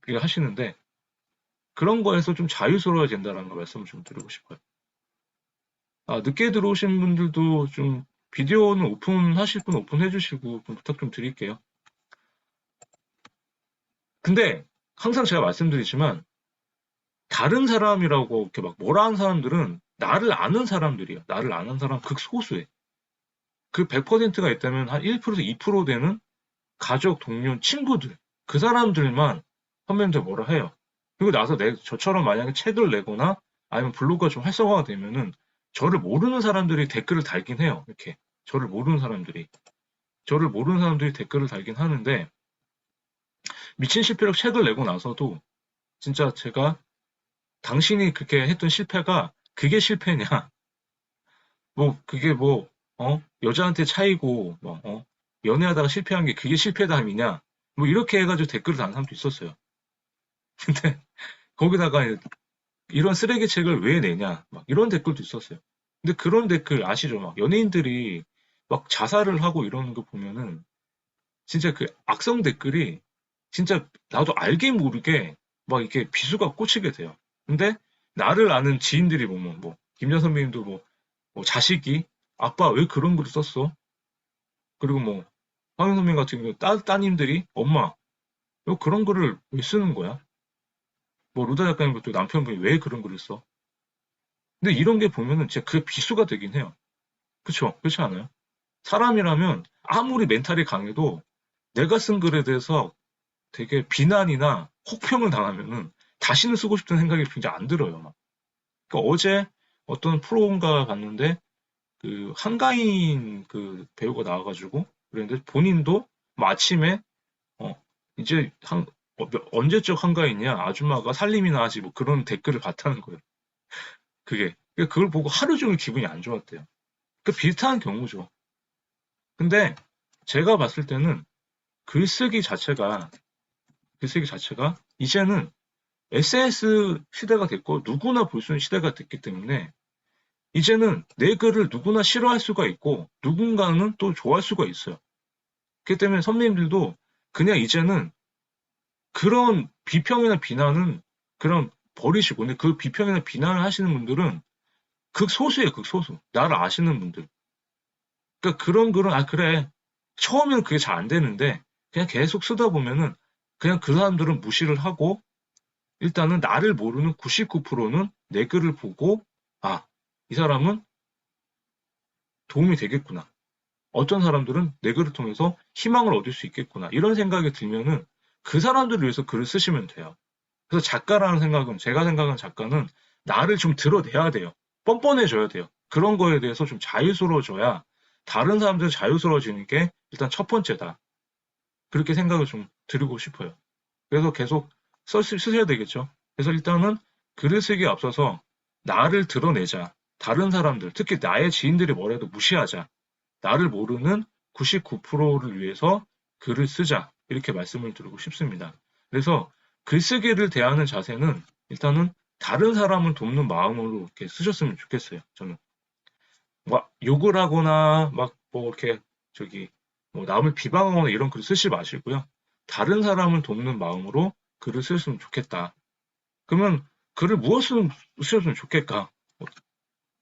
그렇게 하시는데 그런 거에서 좀 자유스러워야 된다는 거 말씀을 좀 드리고 싶어요. 아, 늦게 들어오신 분들도 좀 비디오는 오픈하실 분 오픈해 주시고 좀 부탁 좀 드릴게요. 근데 항상 제가 말씀드리지만 다른 사람이라고 이렇게 막 뭐라 하는 사람들은 나를 아는 사람들이에요. 나를 아는 사람 극소수에. 그 100%가 있다면 한 1%에서 2% 되는 가족, 동료, 친구들. 그 사람들만 선배님들 뭐라 해요. 그리고 나서 저처럼 만약에 책을 내거나 아니면 블로그가 좀 활성화가 되면은 저를 모르는 사람들이 댓글을 달긴 해요. 이렇게. 저를 모르는 사람들이. 저를 모르는 사람들이 댓글을 달긴 하는데 미친 실패력 책을 내고 나서도 진짜 제가 당신이 그렇게 했던 실패가 그게 실패냐? 뭐 그게 뭐 여자한테 차이고 뭐 연애하다가 실패한 게 그게 실패담이냐? 뭐 이렇게 해가지고 댓글을 다는 사람도 있었어요. 근데 거기다가 이런 쓰레기 책을 왜 내냐? 막 이런 댓글도 있었어요. 근데 그런 댓글 아시죠? 막 연예인들이 막 자살을 하고 이러는 거 보면은 진짜 그 악성 댓글이 진짜 나도 알게 모르게 막 이렇게 비수가 꽂히게 돼요. 근데 나를 아는 지인들이 보면 뭐 김연 선배님도 뭐 자식이 아빠 왜 그런 글을 썼어? 그리고 뭐 황영 선배님 같은 경우 따님들이 엄마 왜 그런 글을 왜 쓰는 거야? 뭐 루다 작가님 것도 남편분이 왜 그런 글을 써? 근데 이런 게 보면은 진짜 그게 비수가 되긴 해요. 그쵸? 그렇지 않아요? 사람이라면 아무리 멘탈이 강해도 내가 쓴 글에 대해서 되게 비난이나 혹평을 당하면은 다시는 쓰고 싶다는 생각이 굉장히 안 들어요. 막. 그러니까 어제 어떤 프로인가 봤는데 그 한가인 그 배우가 나와가지고 그랬는데 본인도 뭐 아침에 어 이제 언제적 한가인이야 아줌마가 살림이나 하지 뭐 그런 댓글을 봤다는 거예요. 그게 그러니까 그걸 보고 하루 종일 기분이 안 좋았대요. 그 비슷한 경우죠. 근데 제가 봤을 때는 글쓰기 자체가 글쓰기 자체가 이제는 SNS 시대가 됐고 누구나 볼 수 있는 시대가 됐기 때문에 이제는 내 글을 누구나 싫어할 수가 있고 누군가는 또 좋아할 수가 있어요. 그렇기 때문에 선배님들도 그냥 이제는 그런 비평이나 비난은 그런 버리시고 근데 그 비평이나 비난을 하시는 분들은 극소수예요, 극소수. 나를 아시는 분들. 그러니까 그런 글은 아 그래. 처음에는 그게 잘 안 되는데 그냥 계속 쓰다 보면은 그냥 그 사람들은 무시를 하고 일단은 나를 모르는 99%는 내 글을 보고 아, 이 사람은 도움이 되겠구나. 어떤 사람들은 내 글을 통해서 희망을 얻을 수 있겠구나. 이런 생각이 들면은 그 사람들을 위해서 글을 쓰시면 돼요. 그래서 작가라는 생각은 제가 생각하는 작가는 나를 좀 드러내야 돼요. 뻔뻔해져야 돼요. 그런 거에 대해서 좀 자유스러워져야 다른 사람들 자유스러워지는 게 일단 첫 번째다. 그렇게 생각을 좀 드리고 싶어요. 그래서 계속 쓰셔야 되겠죠. 그래서 일단은 글을 쓰기에 앞서서 나를 드러내자. 다른 사람들, 특히 나의 지인들이 뭐래도 무시하자. 나를 모르는 99%를 위해서 글을 쓰자. 이렇게 말씀을 드리고 싶습니다. 그래서 글쓰기를 대하는 자세는 일단은 다른 사람을 돕는 마음으로 이렇게 쓰셨으면 좋겠어요. 저는. 막 욕을 하거나 막 뭐 이렇게 저기 뭐 남을 비방하거나 이런 글 쓰지 마시고요. 다른 사람을 돕는 마음으로 글을 쓰셨으면 좋겠다. 그러면 글을 무엇을 쓰셨으면 좋겠까?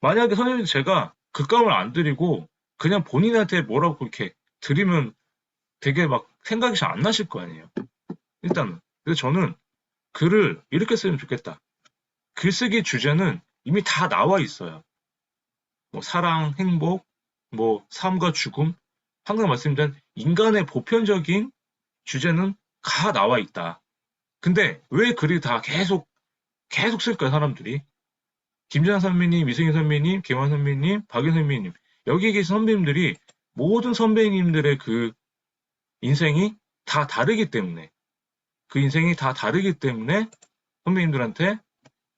만약에 선생님 제가 글감을 안 드리고 그냥 본인한테 뭐라고 이렇게 드리면 되게 막 생각이 잘 안 나실 거 아니에요. 일단은. 그래서 저는 글을 이렇게 쓰면 좋겠다. 글쓰기 주제는 이미 다 나와 있어요. 뭐 사랑, 행복, 뭐 삶과 죽음, 항상 말씀드린 인간의 보편적인 주제는 다 나와 있다. 근데 왜 글이 다 계속 쓸까요, 사람들이? 김재환 선배님, 이승희 선배님, 김환 선배님, 박윤 선배님, 여기 계신 선배님들이 모든 선배님들의 그 인생이 다 다르기 때문에, 그 인생이 다 다르기 때문에 선배님들한테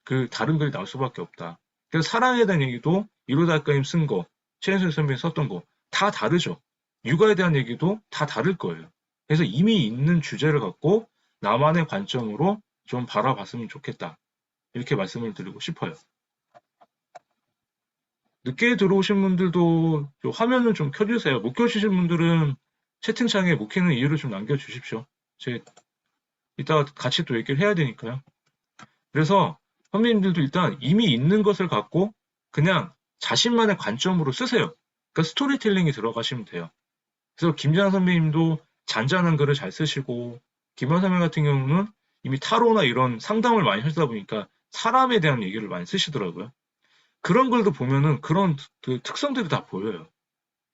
그 다른 글이 나올 수밖에 없다. 그래서 사랑에 대한 얘기도 이로 작가님 쓴 거, 최현석 선배님 썼던 거 다 다르죠. 육아에 대한 얘기도 다 다를 거예요. 그래서 이미 있는 주제를 갖고 나만의 관점으로 좀 바라봤으면 좋겠다. 이렇게 말씀을 드리고 싶어요. 늦게 들어오신 분들도 화면을 좀 켜주세요. 못 켜주신 분들은 채팅창에 못 켜는 이유를 좀 남겨주십시오. 제 이따가 같이 또 얘기를 해야 되니까요. 그래서 선배님들도 일단 이미 있는 것을 갖고 그냥 자신만의 관점으로 쓰세요. 그러니까 스토리텔링이 들어가시면 돼요. 그래서 김재환 선배님도 잔잔한 글을 잘 쓰시고 김환 선배 같은 경우는 이미 타로나 이런 상담을 많이 하시다 보니까 사람에 대한 얘기를 많이 쓰시더라고요. 그런 글도 보면은 그런 그 특성들이 다 보여요.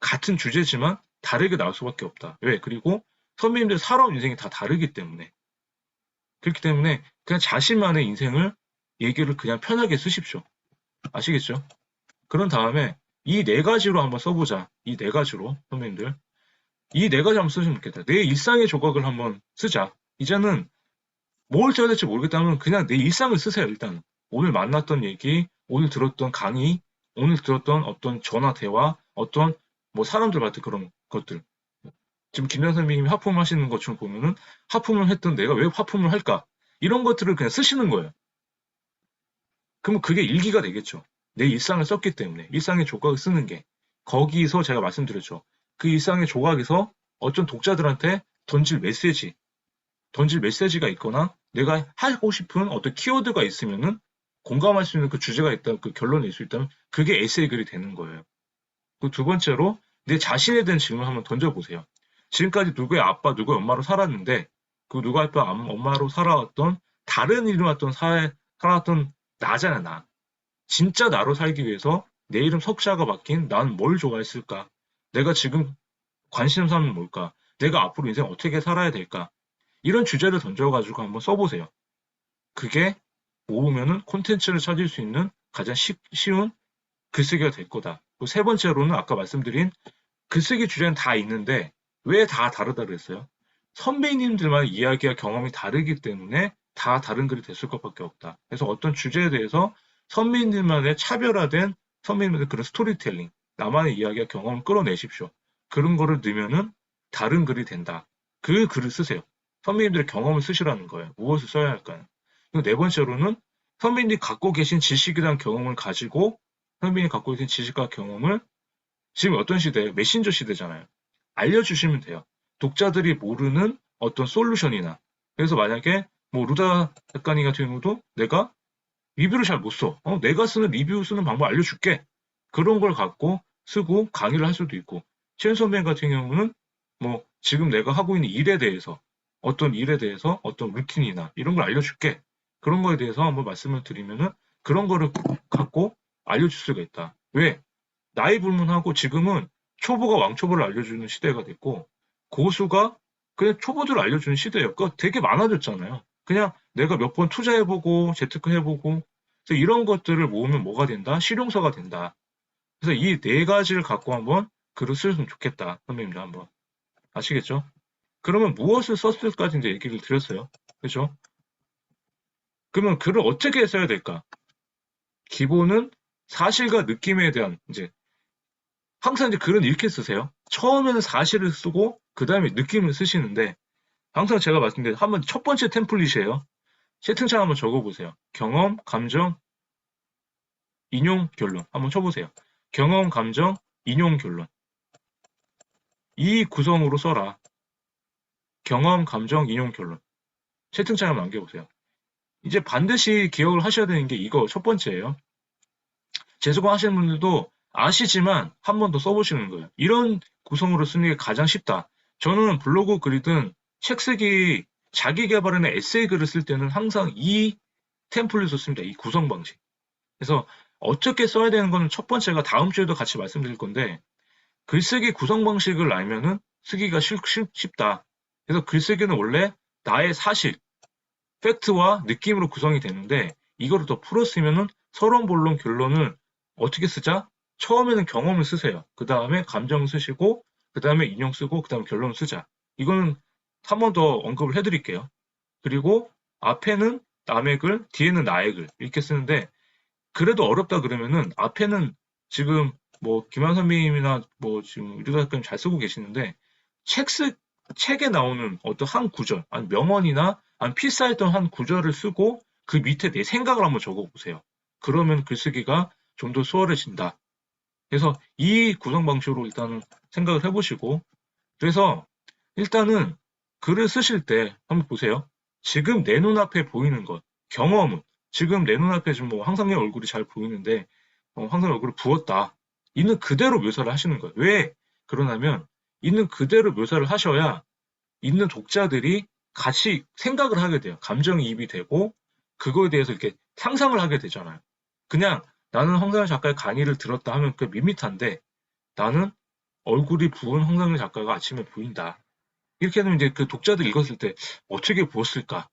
같은 주제지만 다르게 나올 수밖에 없다. 왜? 그리고 선배님들 살아온 인생이 다 다르기 때문에. 그렇기 때문에 그냥 자신만의 인생을 얘기를 그냥 편하게 쓰십시오. 아시겠죠? 그런 다음에 이 네 가지로 한번 써보자. 이 네 가지로 선배님들. 이 네 가지 한번 쓰시면 좋겠다. 내 일상의 조각을 한번 쓰자. 이제는 뭘 써야 될지 모르겠다면 그냥 내 일상을 쓰세요. 일단 오늘 만났던 얘기, 오늘 들었던 강의, 오늘 들었던 어떤 전화 대화, 어떤 뭐 사람들 같은 그런 것들. 지금 김현 선생님이 하품을 하시는 것처럼 보면은 하품을 했던 내가 왜 하품을 할까? 이런 것들을 그냥 쓰시는 거예요. 그러면 그게 일기가 되겠죠. 내 일상을 썼기 때문에 일상의 조각을 쓰는 게 거기서 제가 말씀드렸죠. 그 일상의 조각에서 어떤 독자들한테 던질 메시지가 있거나 내가 하고 싶은 어떤 키워드가 있으면은 공감할 수 있는 그 주제가 있다, 그 결론을 낼 수 있다면 그게 에세이 글이 되는 거예요. 그 두 번째로 내 자신에 대한 질문을 한번 던져보세요. 지금까지 누구의 아빠, 누구의 엄마로 살았는데 그 누구의 아빠, 엄마로 살아왔던 다른 이름 왔던 살아왔던 나잖아, 나. 진짜 나로 살기 위해서 내 이름 석자가 바뀐 난 뭘 좋아했을까? 내가 지금 관심 사는 뭘까? 내가 앞으로 인생 어떻게 살아야 될까? 이런 주제를 던져가지고 한번 써보세요. 그게 모으면은 콘텐츠를 찾을 수 있는 가장 쉬운 글쓰기가 될 거다. 세 번째로는 아까 말씀드린 글쓰기 주제는 다 있는데 왜 다 다르다 그랬어요? 선배님들만 이야기와 경험이 다르기 때문에 다 다른 글이 됐을 것밖에 없다. 그래서 어떤 주제에 대해서 선배님들만의 차별화된 선배님들의 그런 스토리텔링, 나만의 이야기와 경험을 끌어내십시오. 그런 거를 넣으면은 다른 글이 된다. 그 글을 쓰세요. 선배님들의 경험을 쓰시라는 거예요. 무엇을 써야 할까요? 그리고 네 번째로는 선배님들이 갖고 계신 지식이란 경험을 가지고 선배님이 갖고 계신 지식과 경험을 지금 어떤 시대예요? 메신저 시대잖아요. 알려주시면 돼요. 독자들이 모르는 어떤 솔루션이나 그래서 만약에 뭐 루다 작가님 같은 경우도 내가 리뷰를 잘 못 써. 내가 쓰는 리뷰 쓰는 방법 알려줄게. 그런 걸 갖고 쓰고 강의를 할 수도 있고 최현 선배님 같은 경우는 뭐 지금 내가 하고 있는 일에 대해서 어떤 일에 대해서 어떤 루틴이나 이런 걸 알려줄게. 그런 거에 대해서 한번 말씀을 드리면은 그런 거를 갖고 알려줄 수가 있다. 왜? 나이 불문하고 지금은 초보가 왕초보를 알려주는 시대가 됐고 고수가 그냥 초보들을 알려주는 시대예요. 그거 되게 많아졌잖아요. 그냥 내가 몇 번 투자해보고 재테크 해보고 그래서 이런 것들을 모으면 뭐가 된다? 실용서가 된다. 그래서 이 네 가지를 갖고 한번 글을 쓰셨으면 좋겠다. 선배님도 한번. 아시겠죠? 그러면 무엇을 썼을까지 이제 얘기를 드렸어요. 그죠? 그러면 글을 어떻게 써야 될까? 기본은 사실과 느낌에 대한 이제 항상 이제 글은 이렇게 쓰세요. 처음에는 사실을 쓰고 그 다음에 느낌을 쓰시는데 항상 제가 말씀드린 한번 첫 번째 템플릿이에요. 채팅창 한번 적어보세요. 경험, 감정, 인용, 결론. 한번 쳐보세요. 경험, 감정, 인용, 결론. 이 구성으로 써라. 경험, 감정, 인용, 결론. 채팅창에 한번 남겨보세요. 이제 반드시 기억을 하셔야 되는 게 이거 첫 번째예요. 재수강 하시는 분들도 아시지만 한 번 더 써보시는 거예요. 이런 구성으로 쓰는 게 가장 쉽다. 저는 블로그 글이든 책 쓰기, 자기 개발이나 에세이 글을 쓸 때는 항상 이 템플릿을 씁니다. 이 구성 방식. 그래서 어떻게 써야 되는 거는 첫 번째가 다음 주에도 같이 말씀드릴 건데 글쓰기 구성 방식을 알면은 쓰기가 쉽다. 그래서 글쓰기는 원래 나의 사실, 팩트와 느낌으로 구성이 되는데 이거를 더 풀었으면은 서론, 본론, 결론을 어떻게 쓰자? 처음에는 경험을 쓰세요. 그 다음에 감정 쓰시고, 그 다음에 인용 쓰고, 그 다음에 결론 쓰자. 이거는 한 번 더 언급을 해드릴게요. 그리고 앞에는 남의 글, 뒤에는 나의 글 이렇게 쓰는데 그래도 어렵다 그러면은 앞에는 지금 뭐 김한 선배님이나 뭐 지금 유도 작가님 잘 쓰고 계시는데 책 책에 나오는 어떤 한 구절, 아니 명언이나 아니 필사했던 한 구절을 쓰고 그 밑에 내 생각을 한번 적어보세요. 그러면 글쓰기가 좀 더 수월해진다. 그래서 이 구성 방식으로 일단은 생각을 해보시고 그래서 일단은 글을 쓰실 때 한번 보세요. 지금 내 눈앞에 보이는 것, 경험은 지금 내 눈앞에 지금 뭐 황상의 얼굴이 잘 보이는데 황상의 얼굴을 부었다. 있는 그대로 묘사를 하시는 거예요. 왜 그러냐면 있는 그대로 묘사를 하셔야 있는 독자들이 같이 생각을 하게 돼요. 감정이입이 되고 그거에 대해서 이렇게 상상을 하게 되잖아요. 그냥 나는 황상현 작가의 강의를 들었다 하면 그 밋밋한데 나는 얼굴이 부은 황상현 작가가 아침에 보인다. 이렇게 하면 이제 그 독자들이 읽었을 때 어떻게 보았을까?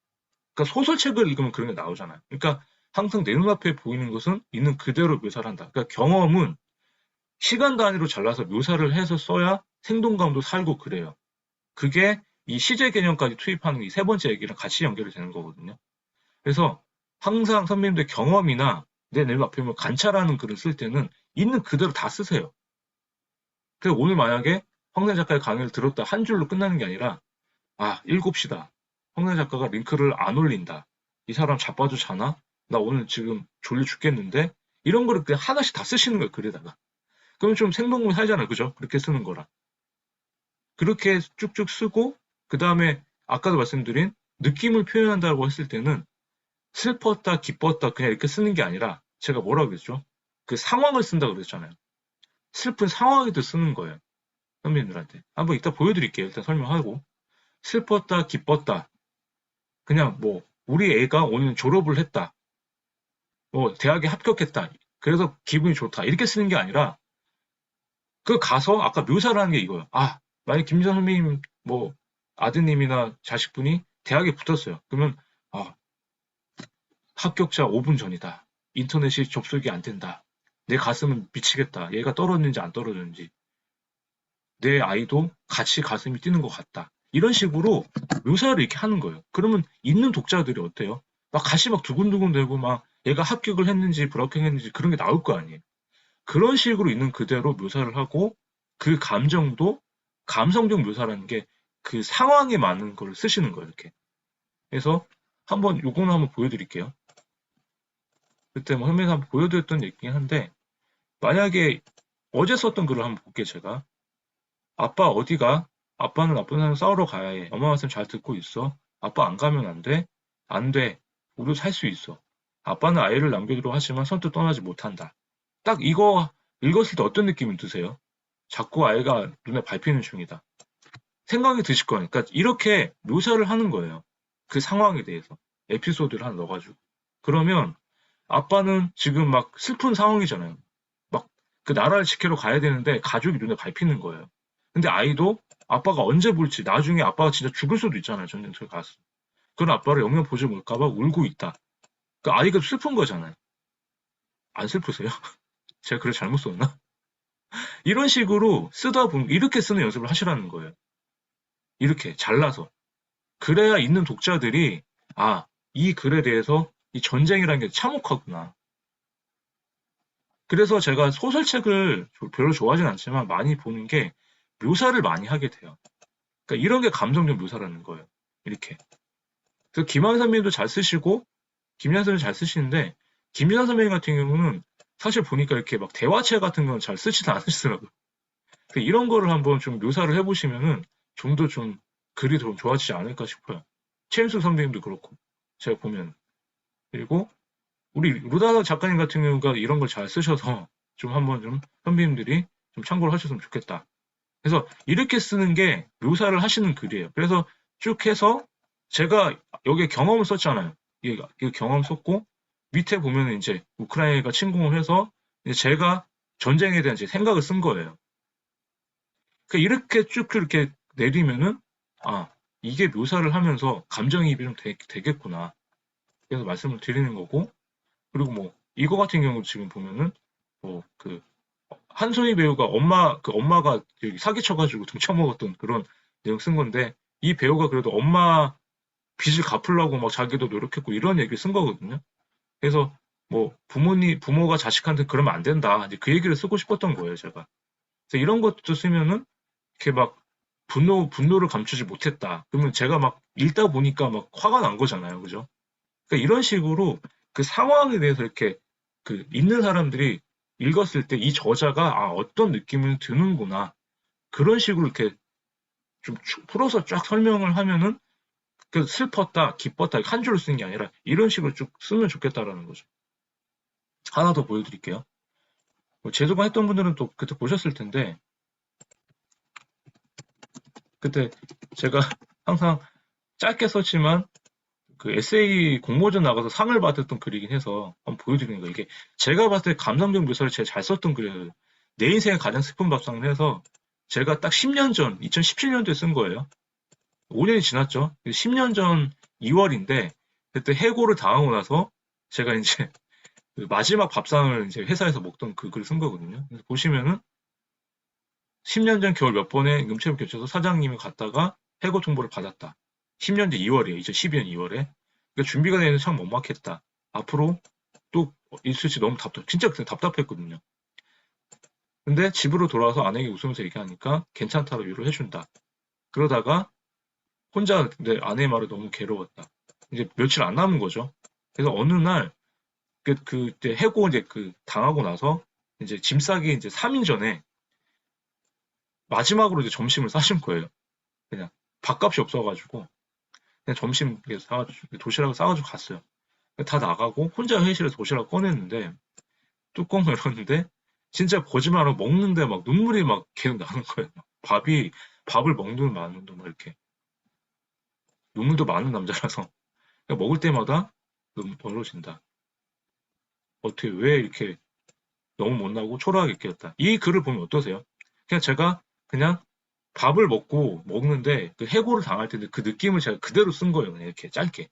그러니까 소설책을 읽으면 그런 게 나오잖아요. 그러니까 항상 내 눈앞에 보이는 것은 있는 그대로 묘사를 한다. 그러니까 경험은 시간 단위로 잘라서 묘사를 해서 써야 생동감도 살고 그래요. 그게 이 시제 개념까지 투입하는 이 세 번째 얘기랑 같이 연결이 되는 거거든요. 그래서 항상 선배님들 경험이나 내 눈앞에 뭐 관찰하는 글을 쓸 때는 있는 그대로 다 쓰세요. 그래서 오늘 만약에 황선 작가의 강의를 들었다 한 줄로 끝나는 게 아니라 아 7시다. 황선 작가가 링크를 안 올린다. 이 사람 자빠져 자나? 나 오늘 지금 졸려 죽겠는데? 이런 거를 그냥 하나씩 다 쓰시는 거예요, 글에다가. 그럼 좀 생동감이 살잖아요. 그죠? 그렇게 쓰는 거라. 그렇게 쭉쭉 쓰고, 그 다음에 아까도 말씀드린 느낌을 표현한다고 했을 때는 슬펐다, 기뻤다, 그냥 이렇게 쓰는 게 아니라 제가 뭐라고 그랬죠? 그 상황을 쓴다고 그랬잖아요. 슬픈 상황에도 쓰는 거예요. 선배님들한테. 한번 이따 보여드릴게요. 일단 설명하고. 슬펐다, 기뻤다. 그냥 뭐, 우리 애가 오늘 졸업을 했다. 뭐, 대학에 합격했다. 그래서 기분이 좋다. 이렇게 쓰는 게 아니라, 그 가서 아까 묘사를 하는 게 이거예요. 아, 만약 김지선 선배님, 뭐, 아드님이나 자식분이 대학에 붙었어요. 그러면, 아, 합격자 5분 전이다. 인터넷이 접속이 안 된다. 내 가슴은 미치겠다. 얘가 떨어졌는지 안 떨어졌는지. 내 아이도 같이 가슴이 뛰는 것 같다. 이런 식으로 묘사를 이렇게 하는 거예요. 그러면 있는 독자들이 어때요? 막 가시 막 두근두근 되고 막 얘가 합격을 했는지 불합격했는지 그런 게 나올 거 아니에요. 그런 식으로 있는 그대로 묘사를 하고 그 감정도 감성적 묘사라는 게 그 상황에 맞는 걸 쓰시는 거예요. 이렇게. 그래서 한번 요거는 한번 보여드릴게요. 그때 뭐 현명히 한번 보여드렸던 얘기긴 한데 만약에 어제 썼던 글을 한번 볼게요. 제가. 아빠 어디가? 아빠는 나쁜 사람 싸우러 가야 해. 엄마 말씀 잘 듣고 있어. 아빠 안 가면 안 돼? 안 돼. 우리도 살 수 있어. 아빠는 아이를 남겨두려 하지만 선뜻 떠나지 못한다. 딱 이거 읽었을 때 어떤 느낌이 드세요? 자꾸 아이가 눈에 밟히는 중이다. 생각이 드실 거니까 그러니까 이렇게 묘사를 하는 거예요. 그 상황에 대해서. 에피소드를 하나 넣어가지고. 그러면 아빠는 지금 막 슬픈 상황이잖아요. 막 그 나라를 지키러 가야 되는데 가족이 눈에 밟히는 거예요. 근데 아이도 아빠가 언제 볼지 나중에 아빠가 진짜 죽을 수도 있잖아요. 전쟁터에 가서. 그런 아빠를 영영 보지 못할까봐 울고 있다. 그 아이가 슬픈 거잖아요. 안 슬프세요? 제가 글을 잘못 썼나? 이런 식으로 쓰다 보면 이렇게 쓰는 연습을 하시라는 거예요. 이렇게 잘라서. 그래야 있는 독자들이 아, 이 글에 대해서 이 전쟁이라는 게 참혹하구나. 그래서 제가 소설책을 별로 좋아하진 않지만 많이 보는 게 묘사를 많이 하게 돼요. 그러니까 이런 게 감정적 묘사라는 거예요. 이렇게. 그래서 김한 선배님도 잘 쓰시고 김미아 선생님 잘 쓰시는데 김미아 선배님 같은 경우는 사실 보니까 이렇게 막 대화책 같은 건 잘 쓰지도 않으시더라고요. 이런 거를 한번 좀 묘사를 해보시면은 좀 더 좀 글이 좀 좋아지지 않을까 싶어요. 최인수 선배님도 그렇고 제가 보면 그리고 우리 루다나 작가님 같은 경우가 이런 걸 잘 쓰셔서 좀 한번 좀 선배님들이 좀 참고를 하셨으면 좋겠다. 그래서 이렇게 쓰는 게 묘사를 하시는 글이에요. 그래서 쭉 해서 제가 여기에 경험을 썼잖아요. 이게 경험 썼고 밑에 보면 이제 우크라이나가 침공을 해서 이제 제가 전쟁에 대한 제 생각을 쓴 거예요. 그러니까 이렇게 쭉 이렇게 내리면은 아 이게 묘사를 하면서 감정이입이 좀 되겠구나. 그래서 말씀을 드리는 거고 그리고 뭐 이거 같은 경우 지금 보면은 뭐 그 한소희 배우가 엄마가 사기쳐가지고 등쳐먹었던 그런 내용 쓴 건데 이 배우가 그래도 엄마 빚을 갚으려고 막 자기도 노력했고 이런 얘기를 쓴 거거든요. 그래서 뭐 부모가 자식한테 그러면 안 된다. 이제 그 얘기를 쓰고 싶었던 거예요, 제가. 그래서 이런 것도 쓰면은 이렇게 막 분노를 감추지 못했다. 그러면 제가 막 읽다 보니까 막 화가 난 거잖아요. 그죠? 그러니까 이런 식으로 그 상황에 대해서 이렇게 그 읽는 사람들이 읽었을 때 이 저자가 아, 어떤 느낌을 드는구나. 그런 식으로 이렇게 좀 풀어서 쫙 설명을 하면은 그 슬펐다, 기뻤다, 한 줄로 쓰는 게 아니라 이런 식으로 쭉 쓰면 좋겠다라는 거죠. 하나 더 보여드릴게요. 뭐 제주관 했던 분들은 또 그때 보셨을 텐데 그때 제가 항상 짧게 썼지만 그 에세이 공모전 나가서 상을 받았던 글이긴 해서 한번 보여드리는 거예요. 이게 제가 봤을 때 감성적 묘사를 제일 잘 썼던 글이에요. 내 인생의 가장 슬픈 밥상을 해서 제가 딱 10년 전, 2017년도에 쓴 거예요. 5년이 지났죠. 10년 전 2월인데 그때 해고를 당하고 나서 제가 이제 그 마지막 밥상을 이제 회사에서 먹던 그 글을 쓴 거거든요. 그래서 보시면은 10년 전 겨울 몇 번의 응급체험 겹쳐서 사장님이 갔다가 해고 통보를 받았다. 10년 전 2월이에요. 2012년 2월에. 그러니까 준비가 되는 참 막막했다. 앞으로 또 있을지 너무 진짜 그때 답답했거든요. 근데 집으로 돌아와서 아내에게 웃으면서 얘기하니까 괜찮다고 위로를 해준다. 그러다가 혼자 내 아내의 말을 너무 괴로웠다. 이제 며칠 안 남은 거죠. 그래서 어느 날 그때 해고 이제 그 당하고 나서 이제 짐 싸기 이제 3일 전에 마지막으로 이제 점심을 싸신 거예요. 그냥 밥값이 없어가지고 그냥 점심 사가지고 도시락을 싸가지고 갔어요. 다 나가고 혼자 회의실에서 도시락 꺼냈는데 뚜껑을 열었는데 진짜 거짓말하고 먹는데 막 눈물이 막 계속 나는 거예요. 밥을 먹는 많은데 막 이렇게 눈물도 많은 남자라서 그러니까 먹을 때마다 너무 더러워진다. 어떻게 왜 이렇게 너무 못나고 초라하게 느꼈다. 이 글을 보면 어떠세요? 그냥 제가 그냥 밥을 먹는데 그 해고를 당할 텐데 그 느낌을 제가 그대로 쓴 거예요. 그냥 이렇게 짧게.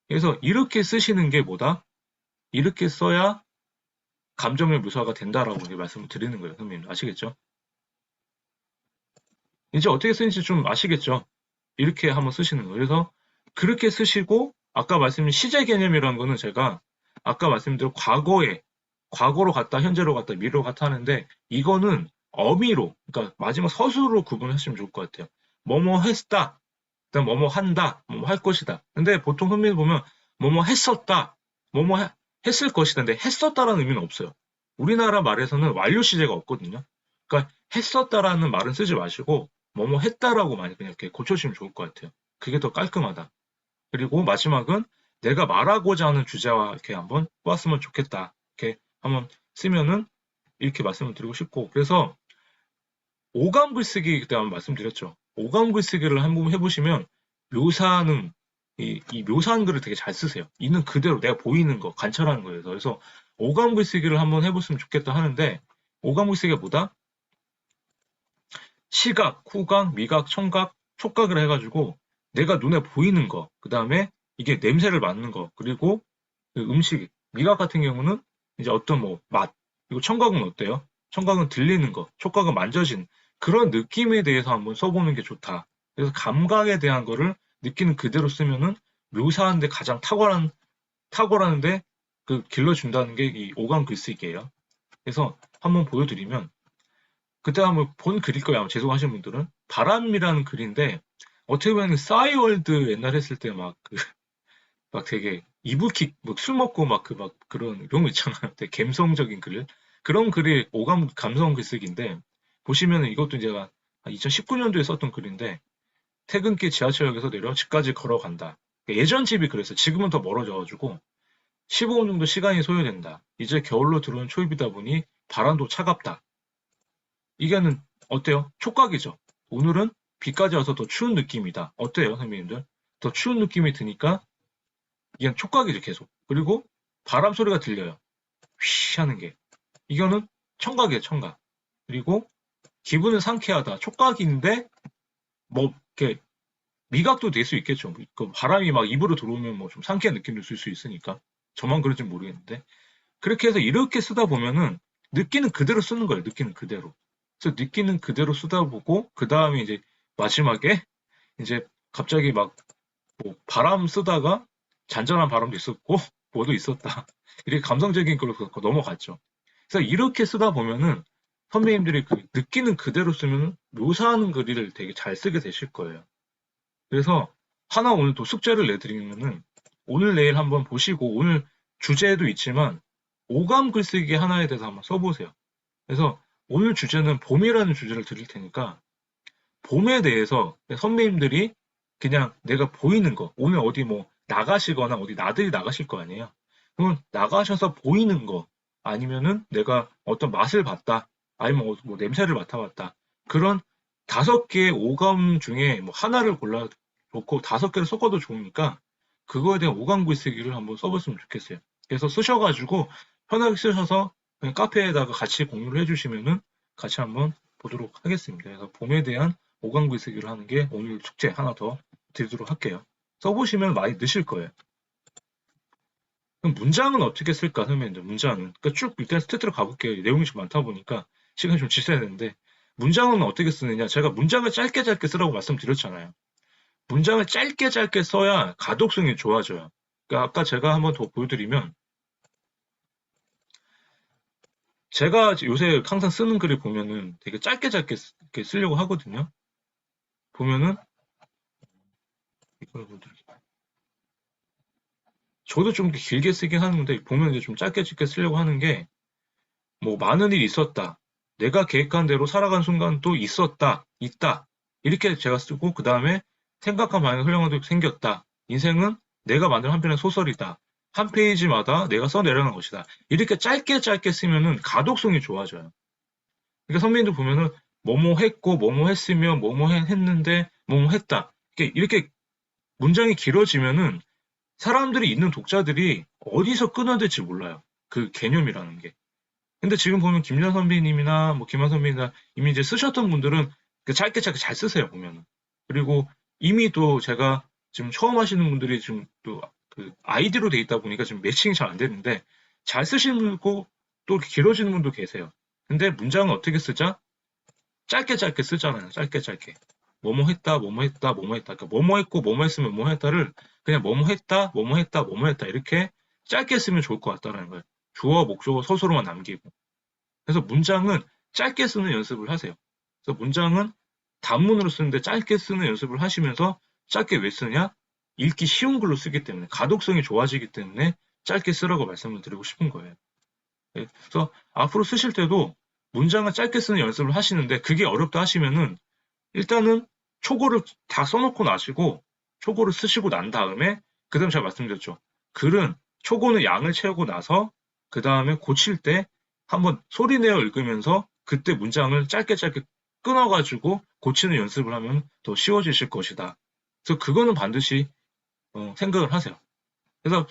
그래서 이렇게 쓰시는 게 뭐다? 이렇게 써야 감정의 묘사가 된다라고 말씀을 드리는 거예요. 선생님. 아시겠죠? 이제 어떻게 쓰는지 좀 아시겠죠? 이렇게 한번 쓰시는 거예요. 그래서 그렇게 쓰시고 아까 말씀드린 시제 개념이라는 거는 제가 아까 말씀드린 과거로 갔다 현재로 갔다 미래로 갔다 하는데 이거는 어미로 그러니까 마지막 서술로 구분하시면 좋을 것 같아요. 뭐뭐 했다. 그다음 뭐뭐 한다. 뭐뭐 할 것이다. 근데 보통 흔히 보면 뭐뭐 했었다. 뭐뭐 했을 것이다. 근데 했었다라는 의미는 없어요. 우리나라 말에서는 완료 시제가 없거든요. 그러니까 했었다라는 말은 쓰지 마시고 뭐뭐 했다라고 많이 그냥 이렇게 고쳐주시면 좋을 것 같아요. 그게 더 깔끔하다. 그리고 마지막은 내가 말하고자 하는 주제와 이렇게 한번 꼬았으면 좋겠다. 이렇게 한번 쓰면은 이렇게 말씀을 드리고 싶고 그래서 오감 글쓰기 그때 한번 말씀드렸죠. 오감 글쓰기를 한번 해보시면 묘사는 이 묘사한 글을 되게 잘 쓰세요. 있는 그대로 내가 보이는 거 관찰하는 거예요. 그래서 오감 글쓰기를 한번 해봤으면 좋겠다 하는데 오감 글쓰기가 뭐다? 시각, 후각, 미각, 청각, 촉각을 해가지고 내가 눈에 보이는 거, 그 다음에 이게 냄새를 맡는 거, 그리고 그 음식, 미각 같은 경우는 이제 어떤 뭐 맛, 그리고 청각은 어때요? 청각은 들리는 거, 촉각은 만져진 그런 느낌에 대해서 한번 써보는 게 좋다. 그래서 감각에 대한 거를 느끼는 그대로 쓰면은 묘사하는데 가장 탁월하는데 그 길러준다는 게 이 오감 글쓰기예요. 그래서 한번 보여드리면 그때 한번 본 글일 거예요. 아마 죄송하신 분들은 바람이라는 글인데 어떻게 보면 싸이월드 옛날 했을 때 막 되게 이불킥 술 먹고 막 그런 거 있잖아요. 되게 감성적인 글 그런 글이 오감 감성 글쓰기인데 보시면은 이것도 제가 2019년도에 썼던 글인데 퇴근길 지하철역에서 내려 집까지 걸어간다. 예전 집이 그랬어요. 지금은 더 멀어져가지고 15분 정도 시간이 소요된다. 이제 겨울로 들어온 초입이다 보니 바람도 차갑다. 이게는 어때요? 촉각이죠. 오늘은 비까지 와서 더 추운 느낌이다. 어때요, 선배님들? 더 추운 느낌이 드니까 이건 촉각이죠, 계속. 그리고 바람 소리가 들려요. 휘 하는 게. 이거는 청각이에요, 청각. 그리고 기분은 상쾌하다. 촉각인데 뭐 이렇게 미각도 될 수 있겠죠. 그 바람이 막 입으로 들어오면 뭐 좀 상쾌한 느낌도 줄 수 있으니까. 저만 그런지 모르겠는데. 그렇게 해서 이렇게 쓰다 보면은 느끼는 그대로 쓰는 거예요. 느끼는 그대로. 그래서 느끼는 그대로 쓰다 보고 그 다음에 이제 마지막에 이제 갑자기 막 뭐 바람 쓰다가 잔잔한 바람도 있었고 뭐도 있었다. 이렇게 감성적인 걸로 넘어갔죠. 그래서 이렇게 쓰다 보면은 선배님들이 그 느끼는 그대로 쓰면 묘사하는 글을 되게 잘 쓰게 되실 거예요. 그래서 하나 오늘 또 숙제를 내드리면은 오늘 내일 한번 보시고 오늘 주제도 있지만 오감 글쓰기 하나에 대해서 한번 써보세요. 그래서 오늘 주제는 봄이라는 주제를 드릴 테니까 봄에 대해서 선배님들이 그냥 내가 보이는 거 오늘 어디 뭐 나가시거나 어디 나들이 나가실 거 아니에요. 그러면 나가셔서 보이는 거 아니면은 내가 어떤 맛을 봤다 아니면 뭐 냄새를 맡아봤다 그런 5개의 오감 중에 뭐 하나를 골라 놓고 5개를 섞어도 좋으니까 그거에 대한 오감 글쓰기를 한번 써봤으면 좋겠어요. 그래서 쓰셔가지고 편하게 쓰셔서 그냥 카페에다가 같이 공유를 해주시면은 같이 한번 보도록 하겠습니다. 그래서 봄에 대한 오감 글쓰기를 하는 게 오늘 숙제 하나 더 드리도록 할게요. 써보시면 많이 느실 거예요. 그럼 문장은 어떻게 쓸까, 선배님들? 문장은. 그러니까 쭉 일단 스태트로 가볼게요. 내용이 좀 많다 보니까 시간이 좀 지쳐야 되는데 문장은 어떻게 쓰느냐? 제가 문장을 짧게 짧게 쓰라고 말씀드렸잖아요. 문장을 짧게 짧게 써야 가독성이 좋아져요. 그러니까 아까 제가 한번 더 보여드리면 제가 요새 항상 쓰는 글을 보면은 되게 짧게 짧게 이렇게 쓰려고 하거든요. 보면은 이걸 보여드릴게요. 저도 좀 길게 쓰긴 하는데 보면 이제 좀 짧게 짧게 쓰려고 하는 게 뭐 많은 일이 있었다. 내가 계획한 대로 살아간 순간도 있었다. 있다. 이렇게 제가 쓰고 그 다음에 생각한 방향 흘러간 도 생겼다. 인생은 내가 만든 한 편의 소설이다. 한 페이지마다 내가 써내려는 것이다. 이렇게 짧게 짧게 쓰면은 가독성이 좋아져요. 그러니까 선배님들 보면은 뭐뭐 했고 뭐뭐 했으며 뭐뭐 했는데 뭐뭐 했다. 이렇게 문장이 길어지면은 사람들이 있는 독자들이 어디서 끊어야 될지 몰라요. 그 개념이라는 게. 근데 지금 보면 김연 선배님이나 뭐 김한 선배님이나 이미 이제 쓰셨던 분들은 그 짧게 짧게 잘 쓰세요, 보면은. 그리고 이미 또 제가 지금 처음 하시는 분들이 지금 또 그 아이디로 돼 있다 보니까 지금 매칭이 잘 안 되는데 잘 쓰시는 분 있고 또 길어지는 분도 계세요. 근데 문장은 어떻게 쓰자? 짧게 짧게 쓰잖아요. 짧게 짧게. 뭐뭐 했다, 뭐뭐 했다, 뭐뭐 했다. 그러니까 뭐뭐 했고 뭐뭐 했으면 뭐뭐 했다를 그냥 뭐뭐 했다, 뭐뭐 했다, 뭐뭐 했다 이렇게 짧게 쓰면 좋을 것 같다는 거예요. 주어, 목적어, 서술어만 남기고. 그래서 문장은 짧게 쓰는 연습을 하세요. 그래서 문장은 단문으로 쓰는데 짧게 쓰는 연습을 하시면서 짧게 왜 쓰냐? 읽기 쉬운 글로 쓰기 때문에 가독성이 좋아지기 때문에 짧게 쓰라고 말씀을 드리고 싶은 거예요. 네, 그래서 앞으로 쓰실 때도 문장을 짧게 쓰는 연습을 하시는데 그게 어렵다 하시면은 일단은 초고를 다 써놓고 나시고 초고를 쓰시고 난 다음에 그다음 제가 말씀드렸죠. 글은 초고는 양을 채우고 나서 그 다음에 고칠 때 한번 소리 내어 읽으면서 그때 문장을 짧게 짧게 끊어가지고 고치는 연습을 하면 더 쉬워지실 것이다. 그래서 그거는 반드시 생각을 하세요. 그래서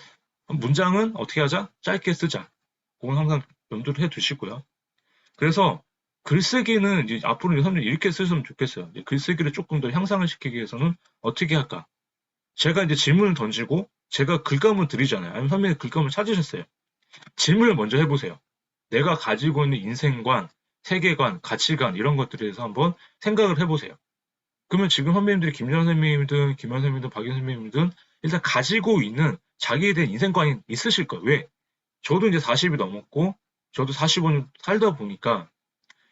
문장은 어떻게 하자? 짧게 쓰자. 그건 항상 염두를 해 두시고요. 그래서 글쓰기는 이제 앞으로 선생님 이렇게 쓰시면 좋겠어요. 글쓰기를 조금 더 향상을 시키기 위해서는 어떻게 할까? 제가 이제 질문을 던지고 제가 글감을 드리잖아요. 아니면 선배님 글감을 찾으셨어요. 질문을 먼저 해보세요. 내가 가지고 있는 인생관, 세계관, 가치관 이런 것들에 대해서 한번 생각을 해보세요. 그러면 지금 선배님들이 김전 선배님이든 김현 선배님이든 박윤 선배님이든 일단 가지고 있는 자기에 대한 인생관이 있으실 거예요. 왜? 저도 이제 40이 넘었고 저도 40은 살다 보니까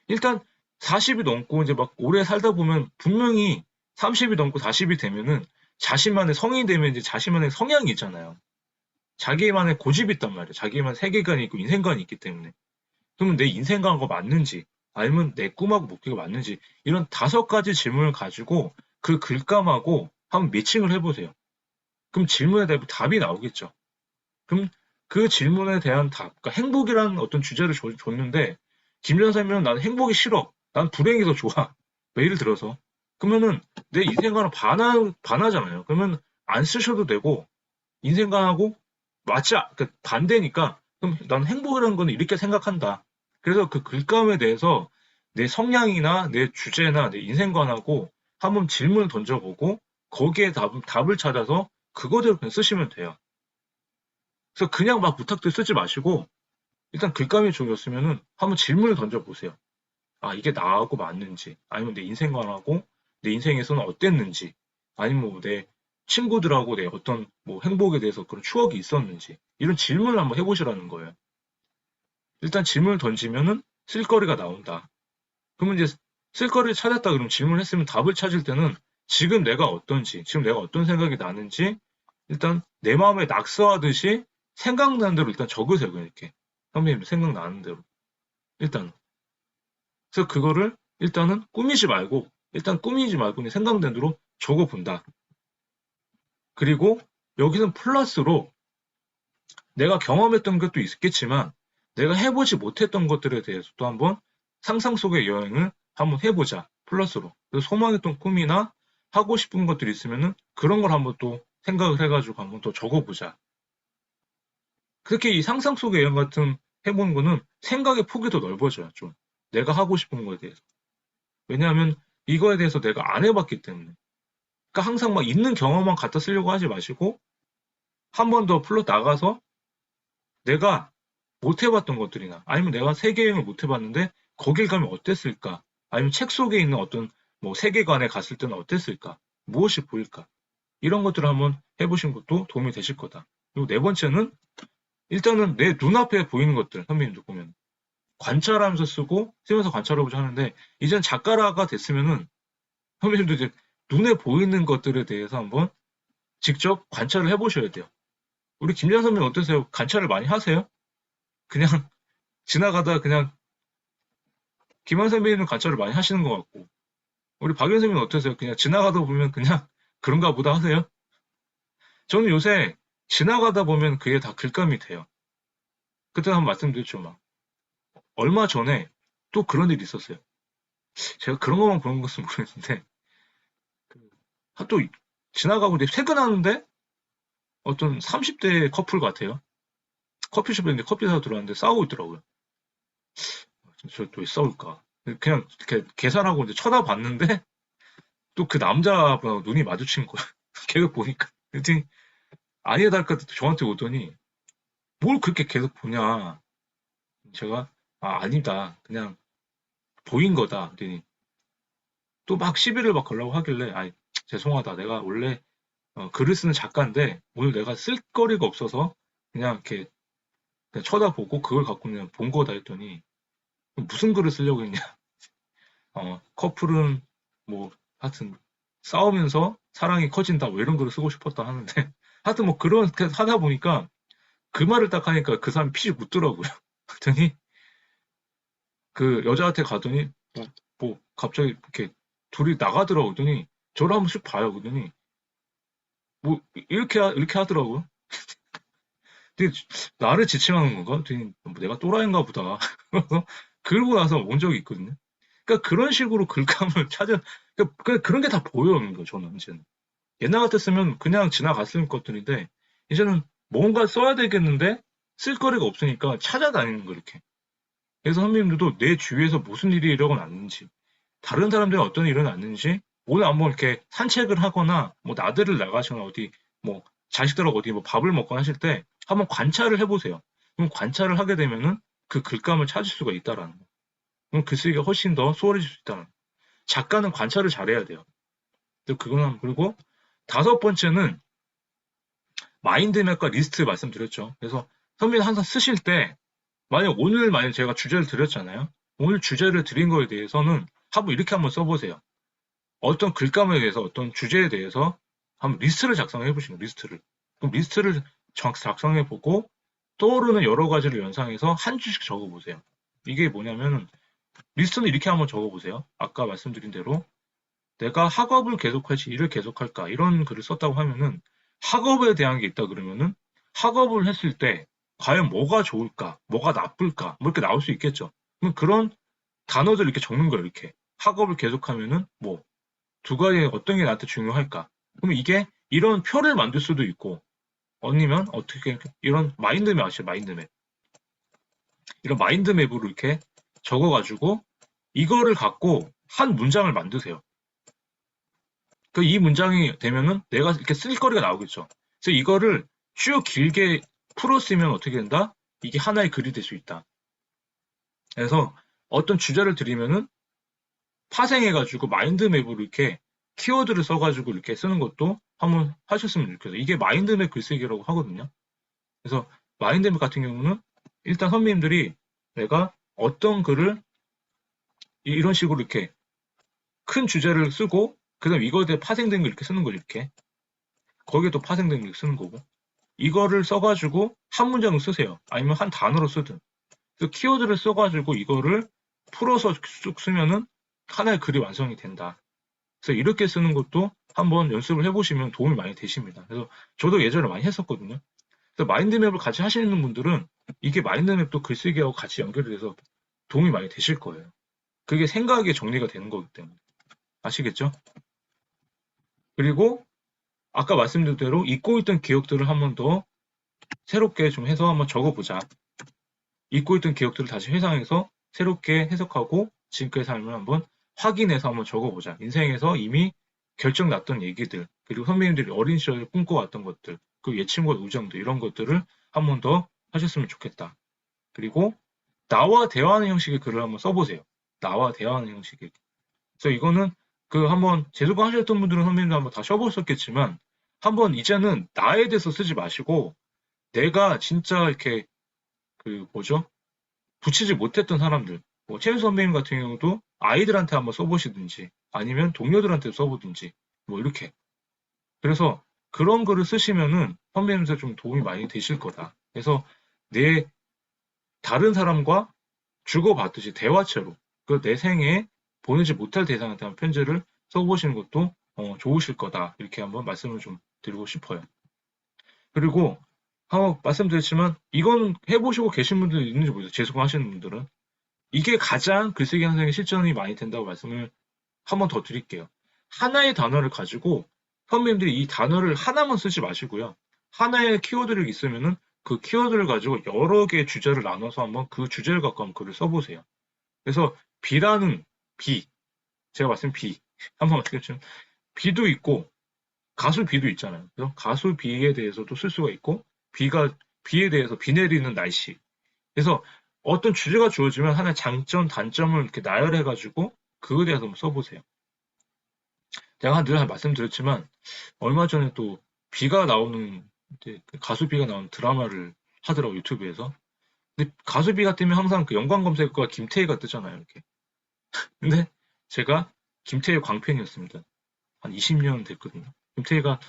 일단 40이 넘고 이제 막 오래 살다 보면 분명히 30이 넘고 40이 되면은 자신만의 성인이 되면 이제 자신만의 성향이 있잖아요. 자기만의 고집이 있단 말이에요. 자기만의 세계관이 있고 인생관이 있기 때문에. 그러면 내 인생관과 맞는지 아니면 내 꿈하고 목표가 맞는지 이런 5가지 질문을 가지고 그 글감하고 한번 매칭을 해보세요. 그럼 질문에 대한 답이 나오겠죠. 그럼 그 질문에 대한 답, 그러니까 행복이라는 어떤 주제를 줬는데 김전 선생님은 나는 행복이 싫어. 난 불행이 더 좋아. 예를 들어서 그러면은 내 인생관은 반하잖아요. 그러면 안 쓰셔도 되고 인생관하고 그러니까 반대니까 그럼 난 행복이라는 건 이렇게 생각한다. 그래서 그 글감에 대해서 내 성향이나 내 주제나 내 인생관하고 한번 질문을 던져보고 거기에 답을 찾아서 그거대로 그냥 쓰시면 돼요. 그래서 그냥 막 부탁들 쓰지 마시고 일단 글감이 좋으셨으면은 한번 질문을 던져보세요. 아, 이게 나하고 맞는지, 아니면 내 인생관하고 내 인생에서는 어땠는지, 아니면 뭐내 친구들하고 내 어떤 뭐 행복에 대해서 그런 추억이 있었는지, 이런 질문을 한번 해보시라는 거예요. 일단 질문을 던지면은 쓸거리가 나온다. 그러면 이제 쓸거리를 찾았다 그러면 질문을 했으면 답을 찾을 때는 지금 내가 어떤지, 지금 내가 어떤 생각이 나는지 일단 내 마음에 낙서하듯이 생각나는 대로 일단 적으세요. 그냥 이렇게. 선배님도 생각나는 대로. 일단. 그래서 그거를 일단은 꾸미지 말고 그냥 생각나는 대로 적어본다. 그리고 여기는 플러스로 내가 경험했던 것도 있겠지만 내가 해보지 못했던 것들에 대해서도 한번 상상 속의 여행을 한번 해보자. 플러스로. 그래서 소망했던 꿈이나 하고 싶은 것들이 있으면은 그런 걸 한번 또 생각을 해가지고 한번 또 적어보자. 그렇게 이 상상 속의 여행 같은 해보는 거는 생각의 폭이 더 넓어져요. 좀. 내가 하고 싶은 거에 대해서. 왜냐하면 이거에 대해서 내가 안 해봤기 때문에. 그러니까 항상 막 있는 경험만 갖다 쓰려고 하지 마시고 한 번 더 풀러 나가서 내가 못 해봤던 것들이나 아니면 내가 세계 여행을 못 해봤는데 거길 가면 어땠을까? 아니면 책 속에 있는 어떤 뭐 세계관에 갔을 때는 어땠을까? 무엇이 보일까? 이런 것들을 한번 해보신 것도 도움이 되실 거다. 그리고 네 번째는 일단은 내 눈앞에 보이는 것들, 선배님도 보면 관찰하면서 쓰면서 관찰해보자 하는데 이젠 작가라가 됐으면은 선배님도 이제 눈에 보이는 것들에 대해서 한번 직접 관찰을 해보셔야 돼요. 우리 김장 선배님 어떠세요? 관찰을 많이 하세요? 그냥 지나가다 그냥 김한 선배님은 관찰을 많이 하시는 것 같고 우리 박연 선배님 어떠세요? 그냥 지나가다 보면 그냥 그런가 보다 하세요? 저는 요새 지나가다 보면 그게 다 글감이 돼요. 그때 한번 말씀드렸죠. 막 얼마 전에 또 그런 일이 있었어요. 제가 그런 것만 보는 것은 모르겠는데 또 지나가고 이제 퇴근하는데 어떤 30대 커플 같아요. 커피숍에 있는데 커피 사러 들어왔는데 싸우고 있더라고요. 저또 왜 싸울까? 그냥 이렇게 계산하고 이제 쳐다봤는데 또 그 남자분하고 눈이 마주친 거예요. 계속 보니까. 그랬더니 아니야 달까 저한테 오더니 뭘 그렇게 계속 보냐. 제가 아니다. 그냥 보인 거다. 그랬더니 또 막 시비를 막 걸라고 하길래 죄송하다. 내가 원래 글을 쓰는 작가인데 오늘 내가 쓸 거리가 없어서 그냥 이렇게 그냥 쳐다보고 그걸 갖고 그냥 본 거다 했더니 무슨 글을 쓰려고 했냐. 커플은 뭐 하여튼 싸우면서 사랑이 커진다 뭐 이런 글을 쓰고 싶었다 하는데 하여튼 뭐 그렇게 하다 보니까 그 말을 딱 하니까 그 사람이 피식 웃더라고요. 그랬더니 그 여자한테 가더니 뭐 갑자기 이렇게 둘이 나가더라고. 그러더니 저를 한번 씩 봐요. 그러더니 뭐 이렇게 하더라고요. 근데 나를 지칭하는 건가? 그랬더니 뭐 내가 또라이인가 보다. 그래서 그러고 나서 온 적이 있거든요. 그러니까 그런 식으로 글감을 그러니까 그런 게 다 보여요. 저는 이제는. 옛날 같았으면 그냥 지나갔을 것들인데 이제는 뭔가 써야 되겠는데 쓸 거리가 없으니까 찾아다니는 거 이렇게. 그래서 선배님들도 내 주위에서 무슨 일이 일어났는지 다른 사람들은 어떤 일이 일어났는지 오늘 한번 이렇게 산책을 하거나 뭐 나들이를 나가거나 어디 뭐 자식들하고 어디 뭐 밥을 먹거나 하실 때 한번 관찰을 해보세요. 그럼 관찰을 하게 되면은 그 글감을 찾을 수가 있다라는 거. 그럼 글쓰기가 훨씬 더 수월해질 수 있다. 작가는 관찰을 잘해야 돼요. 그리고 다섯 번째는 마인드맵과 리스트 말씀드렸죠. 그래서 선배님 항상 쓰실 때 만약 제가 주제를 드렸잖아요. 오늘 주제를 드린 거에 대해서는 이렇게 한번 써보세요. 어떤 글감에 대해서 어떤 주제에 대해서 한번 리스트를 작성해 보시는 리스트를. 그럼 리스트를 작성해 보고 떠오르는 여러 가지를 연상해서 한 줄씩 적어 보세요. 이게 뭐냐면은 리스트는 이렇게 한번 적어 보세요. 아까 말씀드린 대로 내가 학업을 계속할지 일을 계속할까 이런 글을 썼다고 하면은 학업에 대한 게 있다 그러면은 학업을 했을 때 과연 뭐가 좋을까, 뭐가 나쁠까, 뭐 이렇게 나올 수 있겠죠. 그럼 그런 단어들 이렇게 적는 거예요, 이렇게. 학업을 계속하면은 뭐, 두 가지 어떤 게 나한테 중요할까? 그러면 이게 이런 표를 만들 수도 있고, 아니면 어떻게, 이런 마인드맵 아시죠? 마인드맵. 이런 마인드맵으로 이렇게 적어가지고, 이거를 갖고 한 문장을 만드세요. 이 문장이 되면은 내가 이렇게 쓸 거리가 나오겠죠. 그래서 이거를 쭉 길게 풀어 쓰면 어떻게 된다? 이게 하나의 글이 될 수 있다. 그래서 어떤 주제를 드리면은 파생해가지고 마인드맵으로 이렇게 키워드를 써가지고 이렇게 쓰는 것도 한번 하셨으면 좋겠어요. 이게 마인드맵 글쓰기라고 하거든요. 그래서 마인드맵 같은 경우는 일단 선배님들이 내가 어떤 글을 이런 식으로 이렇게 큰 주제를 쓰고 그다음 이거에 대해 파생된 걸 이렇게 쓰는 거죠. 이렇게 거기에 또 파생된 걸 쓰는 거고 이거를 써가지고 한 문장을 쓰세요. 아니면 한 단어로 쓰든 그 키워드를 써가지고 이거를 풀어서 쭉 쓰면은 하나의 글이 완성이 된다. 그래서 이렇게 쓰는 것도 한번 연습을 해보시면 도움이 많이 되십니다. 그래서 저도 예전에 많이 했었거든요. 그래서 마인드맵을 같이 하시는 분들은 이게 마인드맵도 글쓰기하고 같이 연결이 돼서 도움이 많이 되실 거예요. 그게 생각의 정리가 되는 거기 때문에. 아시겠죠? 그리고 아까 말씀드린 대로 잊고 있던 기억들을 한번 더 새롭게 좀 해서 한번 적어보자. 잊고 있던 기억들을 다시 회상해서 새롭게 해석하고 지금까지 삶을 한번 확인해서 한번 적어보자. 인생에서 이미 결정 났던 얘기들, 그리고 선배님들이 어린 시절에 꿈꿔왔던 것들, 그 예침과 우정들, 이런 것들을 한번 더 하셨으면 좋겠다. 그리고 나와 대화하는 형식의 글을 한번 써보세요. 나와 대화하는 형식의. 그래서 이거는 한번 재수강 하셨던 분들은 선배님도 한번 다 써보셨겠지만, 한번 이제는 나에 대해서 쓰지 마시고, 내가 진짜 이렇게, 뭐죠? 붙이지 못했던 사람들, 뭐 최윤 선배님 같은 경우도 아이들한테 한번 써보시든지 아니면 동료들한테 써보든지 뭐 이렇게. 그래서 그런 글을 쓰시면은 선배님한테 좀 도움이 많이 되실 거다. 그래서 내 다른 사람과 주고받듯이 대화체로 내 생에 보내지 못할 대상한테 한 편지를 써보시는 것도 좋으실 거다. 이렇게 한번 말씀을 좀 드리고 싶어요. 그리고 말씀드렸지만 이건 해보시고 계신 분들 있는지 모르겠어요. 재수강하시는 분들은. 이게 가장 글쓰기 향상에 실전이 많이 된다고 말씀을 한 번 더 드릴게요. 하나의 단어를 가지고 선배님들이 이 단어를 하나만 쓰지 마시고요. 하나의 키워드를 있으면은 그 키워드를 가지고 여러 개의 주제를 나눠서 한번 그 주제를 갖고 한번 글을 써보세요. 그래서 비라는 비, 제가 말씀 비, 한번 말씀드렸지만 비도 있고 가수 비도 있잖아요. 그래서 가수 비에 대해서도 쓸 수가 있고 비에 대해서 비 내리는 날씨. 그래서 어떤 주제가 주어지면 하나의 장점, 단점을 이렇게 나열해가지고 그거에 대해서 한번 써보세요. 제가 늘 말씀드렸지만 얼마 전에 또 비가 나오는 가수 비가 나오는 드라마를 하더라고 유튜브에서. 근데 가수 비가 뜨면 항상 그 연관 검색어가 김태희가 뜨잖아요. 이렇게. 근데 제가 김태희 광팬이었습니다. 한 20년 됐거든요. 김태희가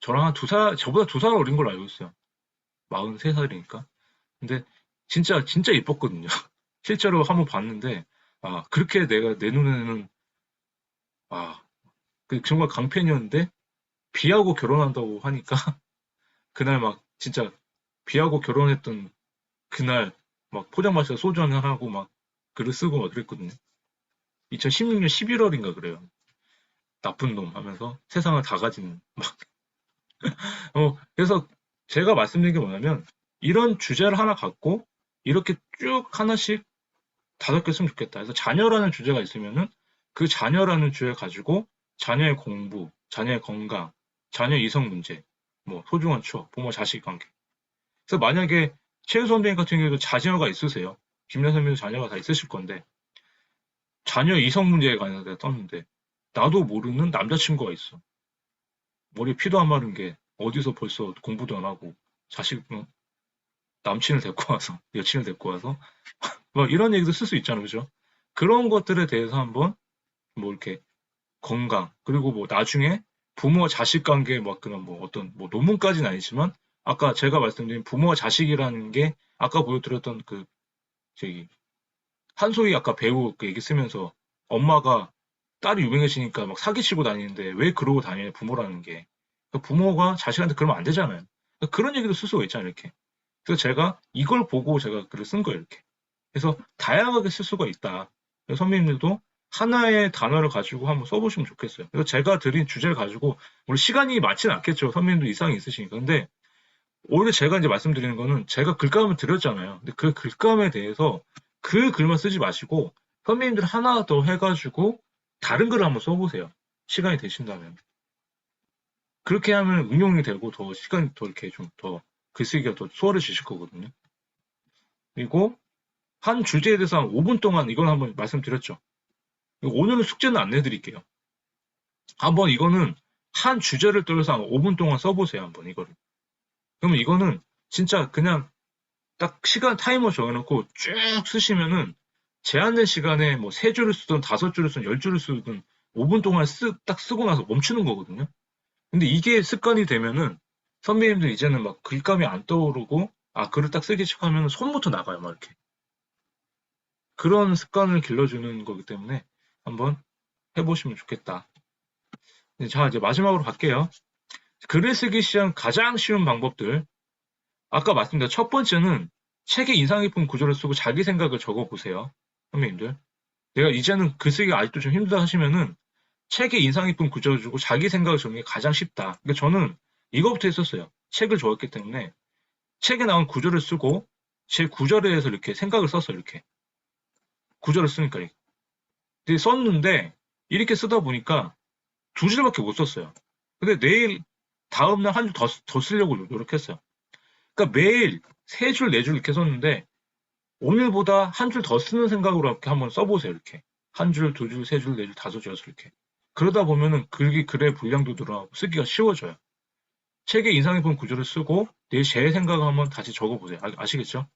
저랑 한 저보다 2살 어린 걸로 알고 있어요. 43살이니까. 근데 진짜 예뻤거든요. 실제로 한번 봤는데, 그렇게 내 눈에는, 아, 정말 강팬이었는데, 비하고 결혼한다고 하니까, 그날 막, 진짜, 비하고 결혼했던 그날, 막 포장마차 소주 한잔 하고 막, 글을 쓰고 막 그랬거든요. 2016년 11월인가 그래요. 나쁜 놈 하면서 세상을 다 가진, 막. 그래서 제가 말씀드린 게 뭐냐면, 이런 주제를 하나 갖고, 이렇게 쭉 하나씩 5개 쓰면 좋겠다. 그래서 자녀라는 주제가 있으면은 그 자녀라는 주제 가지고 자녀의 공부, 자녀의 건강, 자녀 이성 문제, 뭐 소중한 추억, 부모 자식 관계. 그래서 만약에 최우 선배님 같은 경우도 자녀가 있으세요. 김연 선배도 자녀가 다 있으실 건데 자녀 이성 문제에 관해서 내가 떴는데 나도 모르는 남자친구가 있어. 머리에 피도 안 마른 게 어디서 벌써 공부도 안 하고 자식 남친을 데리고 와서 여친을 데리고 와서 뭐 이런 얘기도 쓸 수 있잖아요, 그죠? 그런 것들에 대해서 한번 뭐 이렇게 건강 그리고 뭐 나중에 부모와 자식 관계 뭐 그런 뭐 어떤 뭐 논문까지는 아니지만 아까 제가 말씀드린 부모와 자식이라는 게 아까 보여드렸던 그 저기 한소희 아까 배우 그 얘기 쓰면서 엄마가 딸이 유명해지니까 막 사기치고 다니는데 왜 그러고 다녀요 부모라는 게 그러니까 부모가 자식한테 그러면 안 되잖아요. 그러니까 그런 얘기도 쓸 수가 있잖아요 이렇게. 그래서 제가 이걸 보고 제가 글을 쓴 거예요 이렇게. 그래서 다양하게 쓸 수가 있다. 그래서 선배님들도 하나의 단어를 가지고 한번 써보시면 좋겠어요. 그래서 제가 드린 주제를 가지고 물론 시간이 많지는 않겠죠. 선배님도 이상이 있으시니까. 근데 오히려 제가 이제 말씀드리는 거는 제가 글감을 드렸잖아요. 근데 그 글감에 대해서 그 글만 쓰지 마시고 선배님들 하나 더 해가지고 다른 글을 한번 써보세요. 시간이 되신다면. 그렇게 하면 응용이 되고 더 시간이 더 이렇게 좀 더 글쓰기가 더 수월해지실 거거든요. 그리고 한 주제에 대해서 한 5분 동안 이걸 한번 말씀드렸죠. 오늘은 숙제는 안 내드릴게요. 한번 이거는 한 주제를 떠서 한 5분 동안 써보세요. 한번 이거를. 그러면 이거는 진짜 그냥 딱 시간 타이머 정해놓고 쭉 쓰시면은 제한된 시간에 뭐 세 줄을 쓰든 다섯 줄을 쓰든 열 줄을 쓰든 5분 동안 딱 쓰고 나서 멈추는 거거든요. 근데 이게 습관이 되면은 선배님들 이제는 막 글감이 안 떠오르고 아 글을 딱 쓰기 시작하면 손부터 나가요. 막 이렇게. 그런 습관을 길러주는 거기 때문에 한번 해보시면 좋겠다. 자, 이제 마지막으로 갈게요. 글을 쓰기 시작 가장 쉬운 방법들. 아까 말씀드린 첫 번째는 책에 인상 깊은 구조를 쓰고 자기 생각을 적어보세요. 선배님들. 내가 이제는 글쓰기가 아직도 좀 힘들다 하시면은 책에 인상 깊은 구조를 주고 자기 생각을 적는 게 가장 쉽다. 그러니까 저는 이거부터 했었어요. 책을 좋아했기 때문에 책에 나온 구조를 쓰고 제 구절에 대해서 이렇게 생각을 썼어요. 이렇게. 구절을 쓰니까. 근데 썼는데 이렇게 쓰다 보니까 두 줄밖에 못 썼어요. 근데 내일 다음날 한 줄 더 쓰려고 노력했어요. 그러니까 매일 세 줄, 네 줄 이렇게 썼는데 오늘보다 한 줄 더 쓰는 생각으로 이렇게 한번 써보세요. 이렇게 한 줄, 두 줄, 세 줄, 네 줄, 다섯 줄, 여섯 줄 이렇게. 그러다 보면은 글의 분량도 늘어나고 쓰기가 쉬워져요. 책에 인상 깊은 구조를 쓰고 내 제 생각을 한번 다시 적어보세요. 아시겠죠?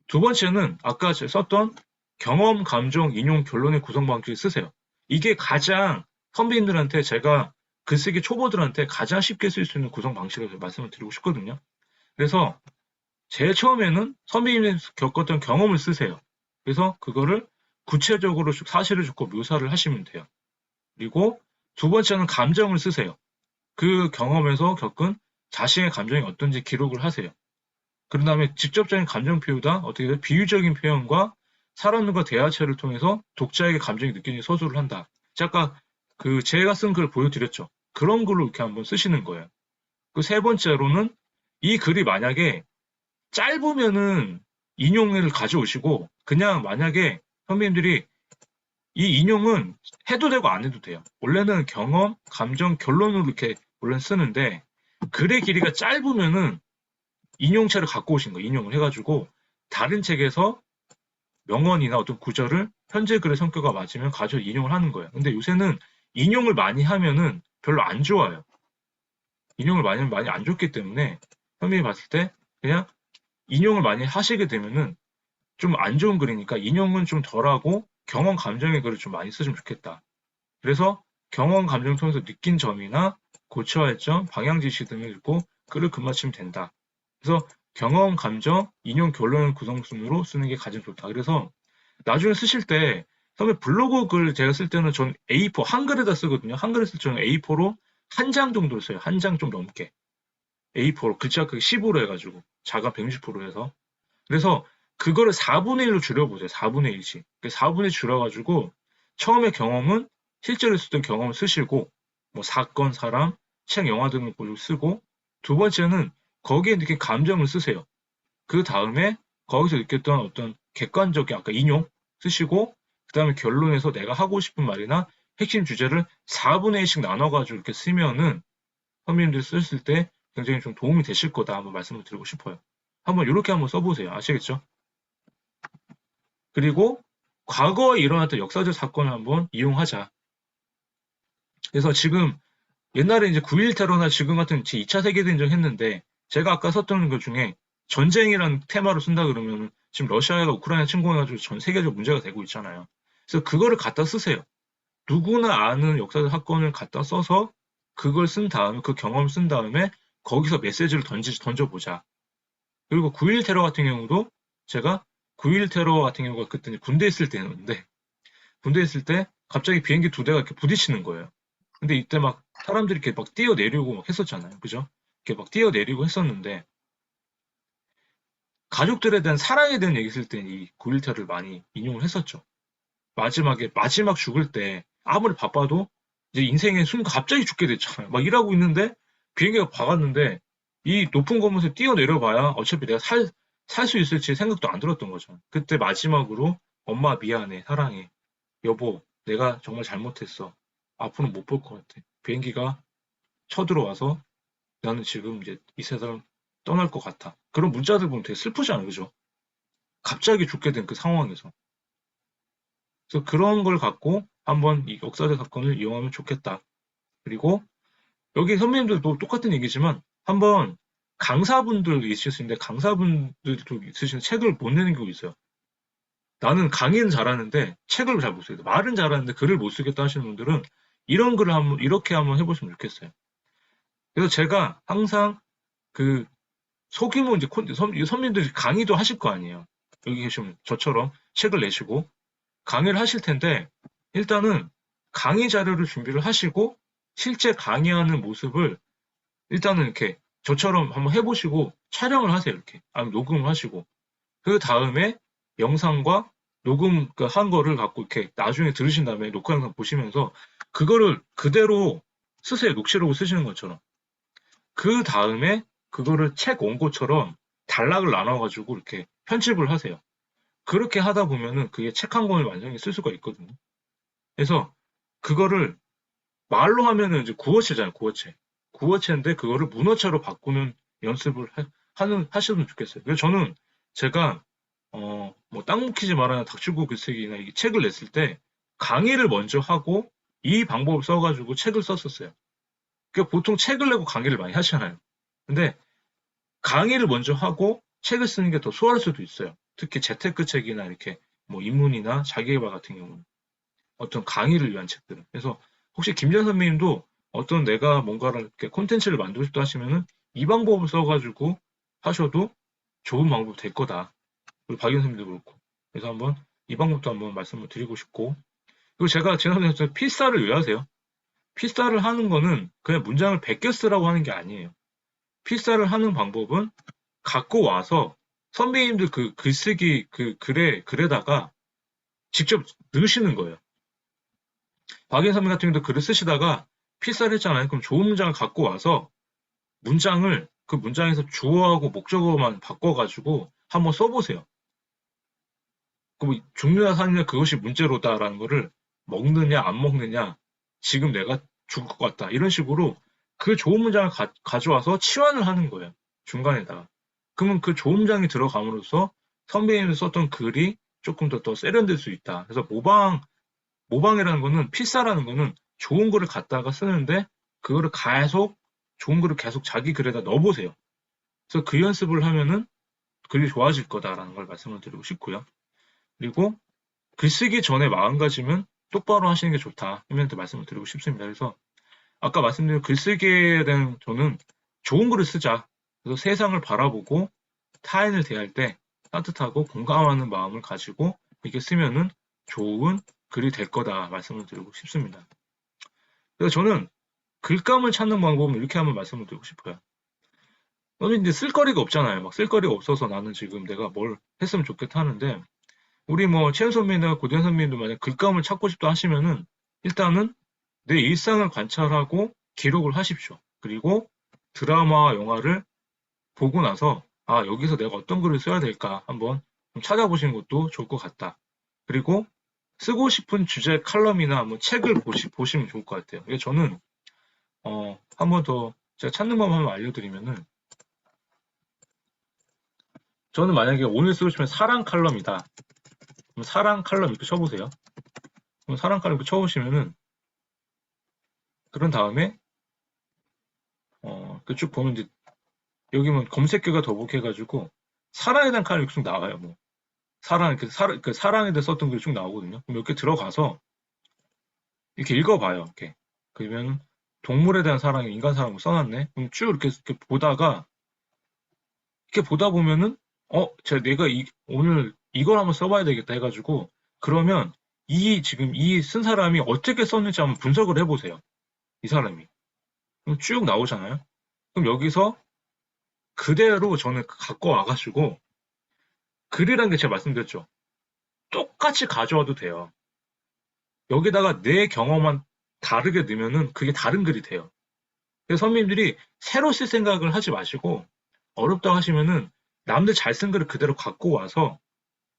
두 번째는 아까 썼던 경험, 감정, 인용, 결론의 구성 방식을 쓰세요. 이게 가장 선배님들한테 제가 글쓰기 초보들한테 가장 쉽게 쓸 수 있는 구성 방식을 말씀을 드리고 싶거든요. 그래서 제일 처음에는 선배님이 겪었던 경험을 쓰세요. 그래서 그거를 구체적으로 사실을 적고 묘사를 하시면 돼요. 그리고 두 번째는 감정을 쓰세요. 그 경험에서 겪은 자신의 감정이 어떤지 기록을 하세요. 그런 다음에 직접적인 감정 표현보다 어떻게 든 비유적인 표현과 사람들과 대화체를 통해서 독자에게 감정이 느껴지는 서술을 한다. 아까 그 제가 쓴 글 보여드렸죠. 그런 글로 이렇게 한번 쓰시는 거예요. 그 세 번째로는 이 글이 만약에 짧으면은 인용을 가져오시고 그냥 만약에 선배님들이 이 인용은 해도 되고 안 해도 돼요. 원래는 경험, 감정, 결론으로 이렇게 원래 쓰는데 글의 길이가 짧으면은 인용체를 갖고 오신 거예요. 인용을 해가지고 다른 책에서 명언이나 어떤 구절을 현재 글의 성격과 맞으면 가져 인용을 하는 거예요. 근데 요새는 인용을 많이 하면은 별로 안 좋아요. 인용을 많이 하면 많이 안 좋기 때문에 선배님이 봤을 때 그냥 인용을 많이 하시게 되면은 좀 안 좋은 글이니까 인용은 좀 덜하고 경험 감정의 글을 좀 많이 쓰시면 좋겠다. 그래서 경험 감정을 통해서 느낀 점이나 고쳐야 할 점, 방향 지시 등을 읽고 글을 끝마치면 된다. 그래서 경험, 감정, 인용, 결론 구성순으로 쓰는 게 가장 좋다. 그래서 나중에 쓰실 때 처음에 블로그 글 제가 쓸 때는 전 A4 한글에다 쓰거든요. 한글에 쓸 때는 A4로 한 장 정도를 써요. 한 장 좀 넘게. A4로 글자 크기 10으로 해가지고 자가 160% 해서 그래서 그거를 4분의 1로 줄여보세요. 4분의 1씩. 4분의 1 줄여가지고 처음에 경험은 실제로 있었던 경험을 쓰시고 뭐 사건, 사람, 책, 영화 등을 쓰고 두 번째는 거기에 느낀 감정을 쓰세요. 그 다음에 거기서 느꼈던 어떤 객관적인 아까 인용 쓰시고 그 다음에 결론에서 내가 하고 싶은 말이나 핵심 주제를 4분의 1씩 나눠가지고 이렇게 쓰면은 선배님들 쓰실 때 굉장히 좀 도움이 되실 거다 한번 말씀을 드리고 싶어요. 한번 이렇게 한번 써보세요. 아시겠죠? 그리고 과거에 일어났던 역사적 사건을 한번 이용하자. 그래서 지금 옛날에 이제 9.11 테러나 지금 같은 2차 세계대전 했는데 제가 아까 썼던 것 중에 전쟁이라는 테마로 쓴다 그러면 지금 러시아가 우크라이나 침공해가지고 전 세계적 문제가 되고 있잖아요. 그래서 그거를 갖다 쓰세요. 누구나 아는 역사적 사건을 갖다 써서 그걸 쓴 다음에 그 경험을 쓴 다음에 거기서 메시지를 던져보자. 그리고 9.11 테러 같은 경우도 제가 9.11 테러 같은 경우가 그때 군대 있을 때였는데 군대 있을 때 갑자기 비행기 2대가 이렇게 부딪히는 거예요. 근데 이때 막 사람들이 이렇게 막 뛰어내리고 막 했었잖아요. 그죠? 이렇게 막 뛰어내리고 했었는데 가족들에 대한 사랑에 대한 얘기 쓸 때 이 9.11 테러를 많이 인용을 했었죠. 마지막 죽을 때 아무리 바빠도 이제 인생의 순간 갑자기 죽게 됐잖아요. 막 일하고 있는데 비행기가 박았는데 이 높은 건물에서 뛰어내려 봐야 어차피 내가 살 수 있을지 생각도 안 들었던 거죠. 그때 마지막으로 엄마 미안해, 사랑해, 여보, 내가 정말 잘못했어. 앞으로 못 볼 것 같아. 비행기가 쳐들어와서 나는 지금 이제 이 세상을 떠날 것 같아. 그런 문자들 보면 되게 슬프잖아요. 그죠? 갑자기 죽게 된 그 상황에서. 그래서 그런 걸 갖고 한번 이 역사적 사건을 이용하면 좋겠다. 그리고 여기 선배님들도 똑같은 얘기지만 한번 강사분들 있을 수 있는데 강사분들도 있으신 책을 못 내는 경우 있어요. 나는 강의는 잘하는데 책을 잘 못 써요. 말은 잘하는데 글을 못 쓰겠다 하시는 분들은 이런 글을 한번 이렇게 한번 해보시면 좋겠어요. 그래서 제가 항상 그 소규모 이제 선배님들이 강의도 하실 거 아니에요. 여기 계시면 저처럼 책을 내시고 강의를 하실 텐데 일단은 강의 자료를 준비를 하시고 실제 강의하는 모습을 일단은 이렇게 저처럼 한번 해보시고 촬영을 하세요. 이렇게 아니면 녹음을 하시고 그 다음에 영상과 녹음 한 거를 갖고 이렇게 나중에 들으신 다음에 녹화 영상 보시면서 그거를 그대로 쓰세요. 녹취록을 쓰시는 것처럼. 그 다음에 그거를 책 원고처럼 단락을 나눠가지고 이렇게 편집을 하세요. 그렇게 하다 보면은 그게 책 한 권을 완전히 쓸 수가 있거든요. 그래서 그거를 말로 하면은 이제 구어체잖아요, 구어체. 구어체인데 그거를 문어체로 바꾸는 연습을 하시면 좋겠어요. 그래서 저는 제가 뭐 땅 묵히지 말아야 닥치고 글쓰기나 이 책을 냈을 때 강의를 먼저 하고 이 방법을 써가지고 책을 썼었어요. 그러니까 보통 책을 내고 강의를 많이 하시잖아요. 근데 강의를 먼저 하고 책을 쓰는 게 더 수월할 수도 있어요. 특히 재테크 책이나 이렇게 뭐 입문이나 자기계발 같은 경우는 어떤 강의를 위한 책들은. 그래서 혹시 김전 선배님도 어떤 내가 뭔가를 이렇게 콘텐츠를 만들고 싶다 하시면은 이 방법을 써가지고 하셔도 좋은 방법이 될 거다. 그리고 박연 선생님도 그렇고. 그래서 한번 이 방법도 한번 말씀을 드리고 싶고. 그리고 제가 지난번에 필사를 왜 하세요? 필사를 하는 거는 그냥 문장을 베껴 쓰라고 하는 게 아니에요. 필사를 하는 방법은 갖고 와서 선배님들 그 글쓰기 그 글에다가 직접 넣으시는 거예요. 박인 선배 같은 경우도 글을 쓰시다가 필사를 했잖아요. 그럼 좋은 문장을 갖고 와서 문장을 그 문장에서 주어하고 목적어만 바꿔가지고 한번 써보세요. 그럼 죽느냐 사느냐 그것이 문제로다라는 거를 먹느냐 안 먹느냐 지금 내가 죽을 것 같다 이런 식으로 그 좋은 문장을 가져와서 치환을 하는 거예요. 중간에다가. 그러면 그 좋은 문장이 들어감으로써 선배님이 썼던 글이 조금 더 세련될 수 있다. 그래서 모방이라는 거는 필사라는 거는 좋은 글을 갖다가 쓰는데 그거를 계속 좋은 글을 계속 자기 글에다 넣어보세요. 그래서 그 연습을 하면은 글이 좋아질 거다라는 걸 말씀을 드리고 싶고요. 그리고 글쓰기 전에 마음가짐은 똑바로 하시는 게 좋다. 선배님한테 말씀을 드리고 싶습니다. 그래서 아까 말씀드린 글쓰기에 대한 저는 좋은 글을 쓰자. 그래서 세상을 바라보고 타인을 대할 때 따뜻하고 공감하는 마음을 가지고 이렇게 쓰면은 좋은 글이 될 거다 말씀을 드리고 싶습니다. 그래서 저는 글감을 찾는 방법은 이렇게 한번 말씀을 드리고 싶어요. 저는 이제 쓸거리가 없잖아요. 막 쓸거리가 없어서 나는 지금 내가 뭘 했으면 좋겠다 하는데 우리 뭐 최현 선배나 고대현 선배님도 만약 글감을 찾고 싶다 하시면은 일단은 내 일상을 관찰하고 기록을 하십시오. 그리고 드라마와 영화를 보고 나서 아 여기서 내가 어떤 글을 써야 될까 한번 좀 찾아보시는 것도 좋을 것 같다. 그리고 쓰고 싶은 주제 칼럼이나 뭐 책을 보시면 좋을 것 같아요. 그래서 저는 한 번 더 제가 찾는 법 한번 알려드리면은 저는 만약에 오늘 쓰고 싶은 사랑 칼럼이다. 그럼 사랑 칼럼 이렇게 쳐보세요. 그럼 사랑 칼럼 이렇게 쳐보시면은, 그런 다음에, 쭉 보면 이제, 여기면 검색계가 더보기해가지고, 사랑에 대한 칼럼이 쭉 나와요, 뭐. 사랑에 대해 썼던 글이 쭉 나오거든요. 그럼 이렇게 들어가서, 이렇게 읽어봐요, 이렇게. 그러면, 동물에 대한 사랑이 인간 사랑으로 써놨네? 그럼 쭉 이렇게 보다가, 이렇게 보다 보면은, 내가 오늘 이걸 한번 써봐야 되겠다 해가지고, 그러면 지금 이 쓴 사람이 어떻게 썼는지 한번 분석을 해보세요. 이 사람이. 그럼 쭉 나오잖아요. 그럼 여기서 그대로 저는 갖고 와가지고, 글이라는 게 제가 말씀드렸죠. 똑같이 가져와도 돼요. 여기다가 내 경험만 다르게 넣으면은 그게 다른 글이 돼요. 그래서 선배님들이 새로 쓸 생각을 하지 마시고, 어렵다고 하시면은 남들 잘 쓴 글을 그대로 갖고 와서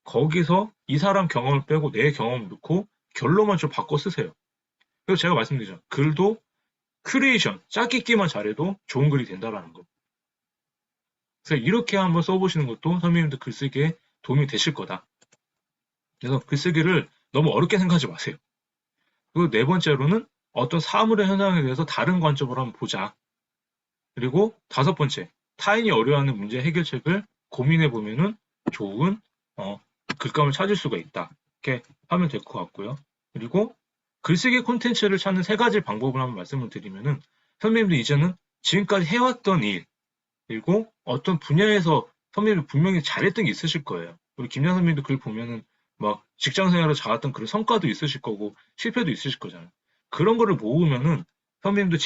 거기서 이 사람 경험을 빼고 내 경험을 넣고 결론만 좀 바꿔 쓰세요. 그래서 제가 말씀드리죠. 글도 큐레이션, 짝짓기만 잘해도 좋은 글이 된다라는 거. 그래서 이렇게 한번 써보시는 것도 선배님들 글쓰기에 도움이 되실 거다. 그래서 글쓰기를 너무 어렵게 생각하지 마세요. 그리고 네 번째로는 어떤 사물의 현상에 대해서 다른 관점으로 한번 보자. 그리고 다섯 번째, 타인이 어려워하는 문제 해결책을 고민해 보면은 좋은 글감을 찾을 수가 있다. 이렇게 하면 될 것 같고요. 그리고 글쓰기 콘텐츠를 찾는 세 가지 방법을 한번 말씀을 드리면은 선배님들 이제는 지금까지 해왔던 일, 그리고 어떤 분야에서 선배님들 분명히 잘했던 게 있으실 거예요. 우리 김양 선배님도 글 보면은 막 직장 생활을 잘했던 그런 성과도 있으실 거고 실패도 있으실 거잖아요. 그런 거를 모으면은 선배님도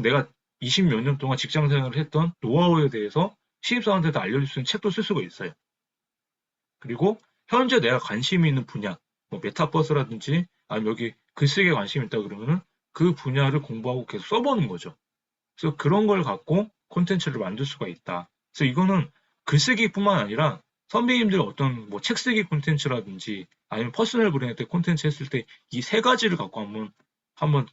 내가 20 몇 년 동안 직장 생활을 했던 노하우에 대해서 신입사원한테도 알려줄 수 있는 책도 쓸 수가 있어요. 그리고 현재 내가 관심이 있는 분야, 뭐 메타버스라든지 아니면 여기 글쓰기에 관심이 있다 그러면은 그 분야를 공부하고 계속 써보는 거죠. 그래서 그런 걸 갖고 콘텐츠를 만들 수가 있다. 그래서 이거는 글쓰기뿐만 아니라 선배님들 어떤 뭐 책쓰기 콘텐츠라든지 아니면 퍼스널 브랜드 콘텐츠 했을 때 이 세 가지를 갖고 한번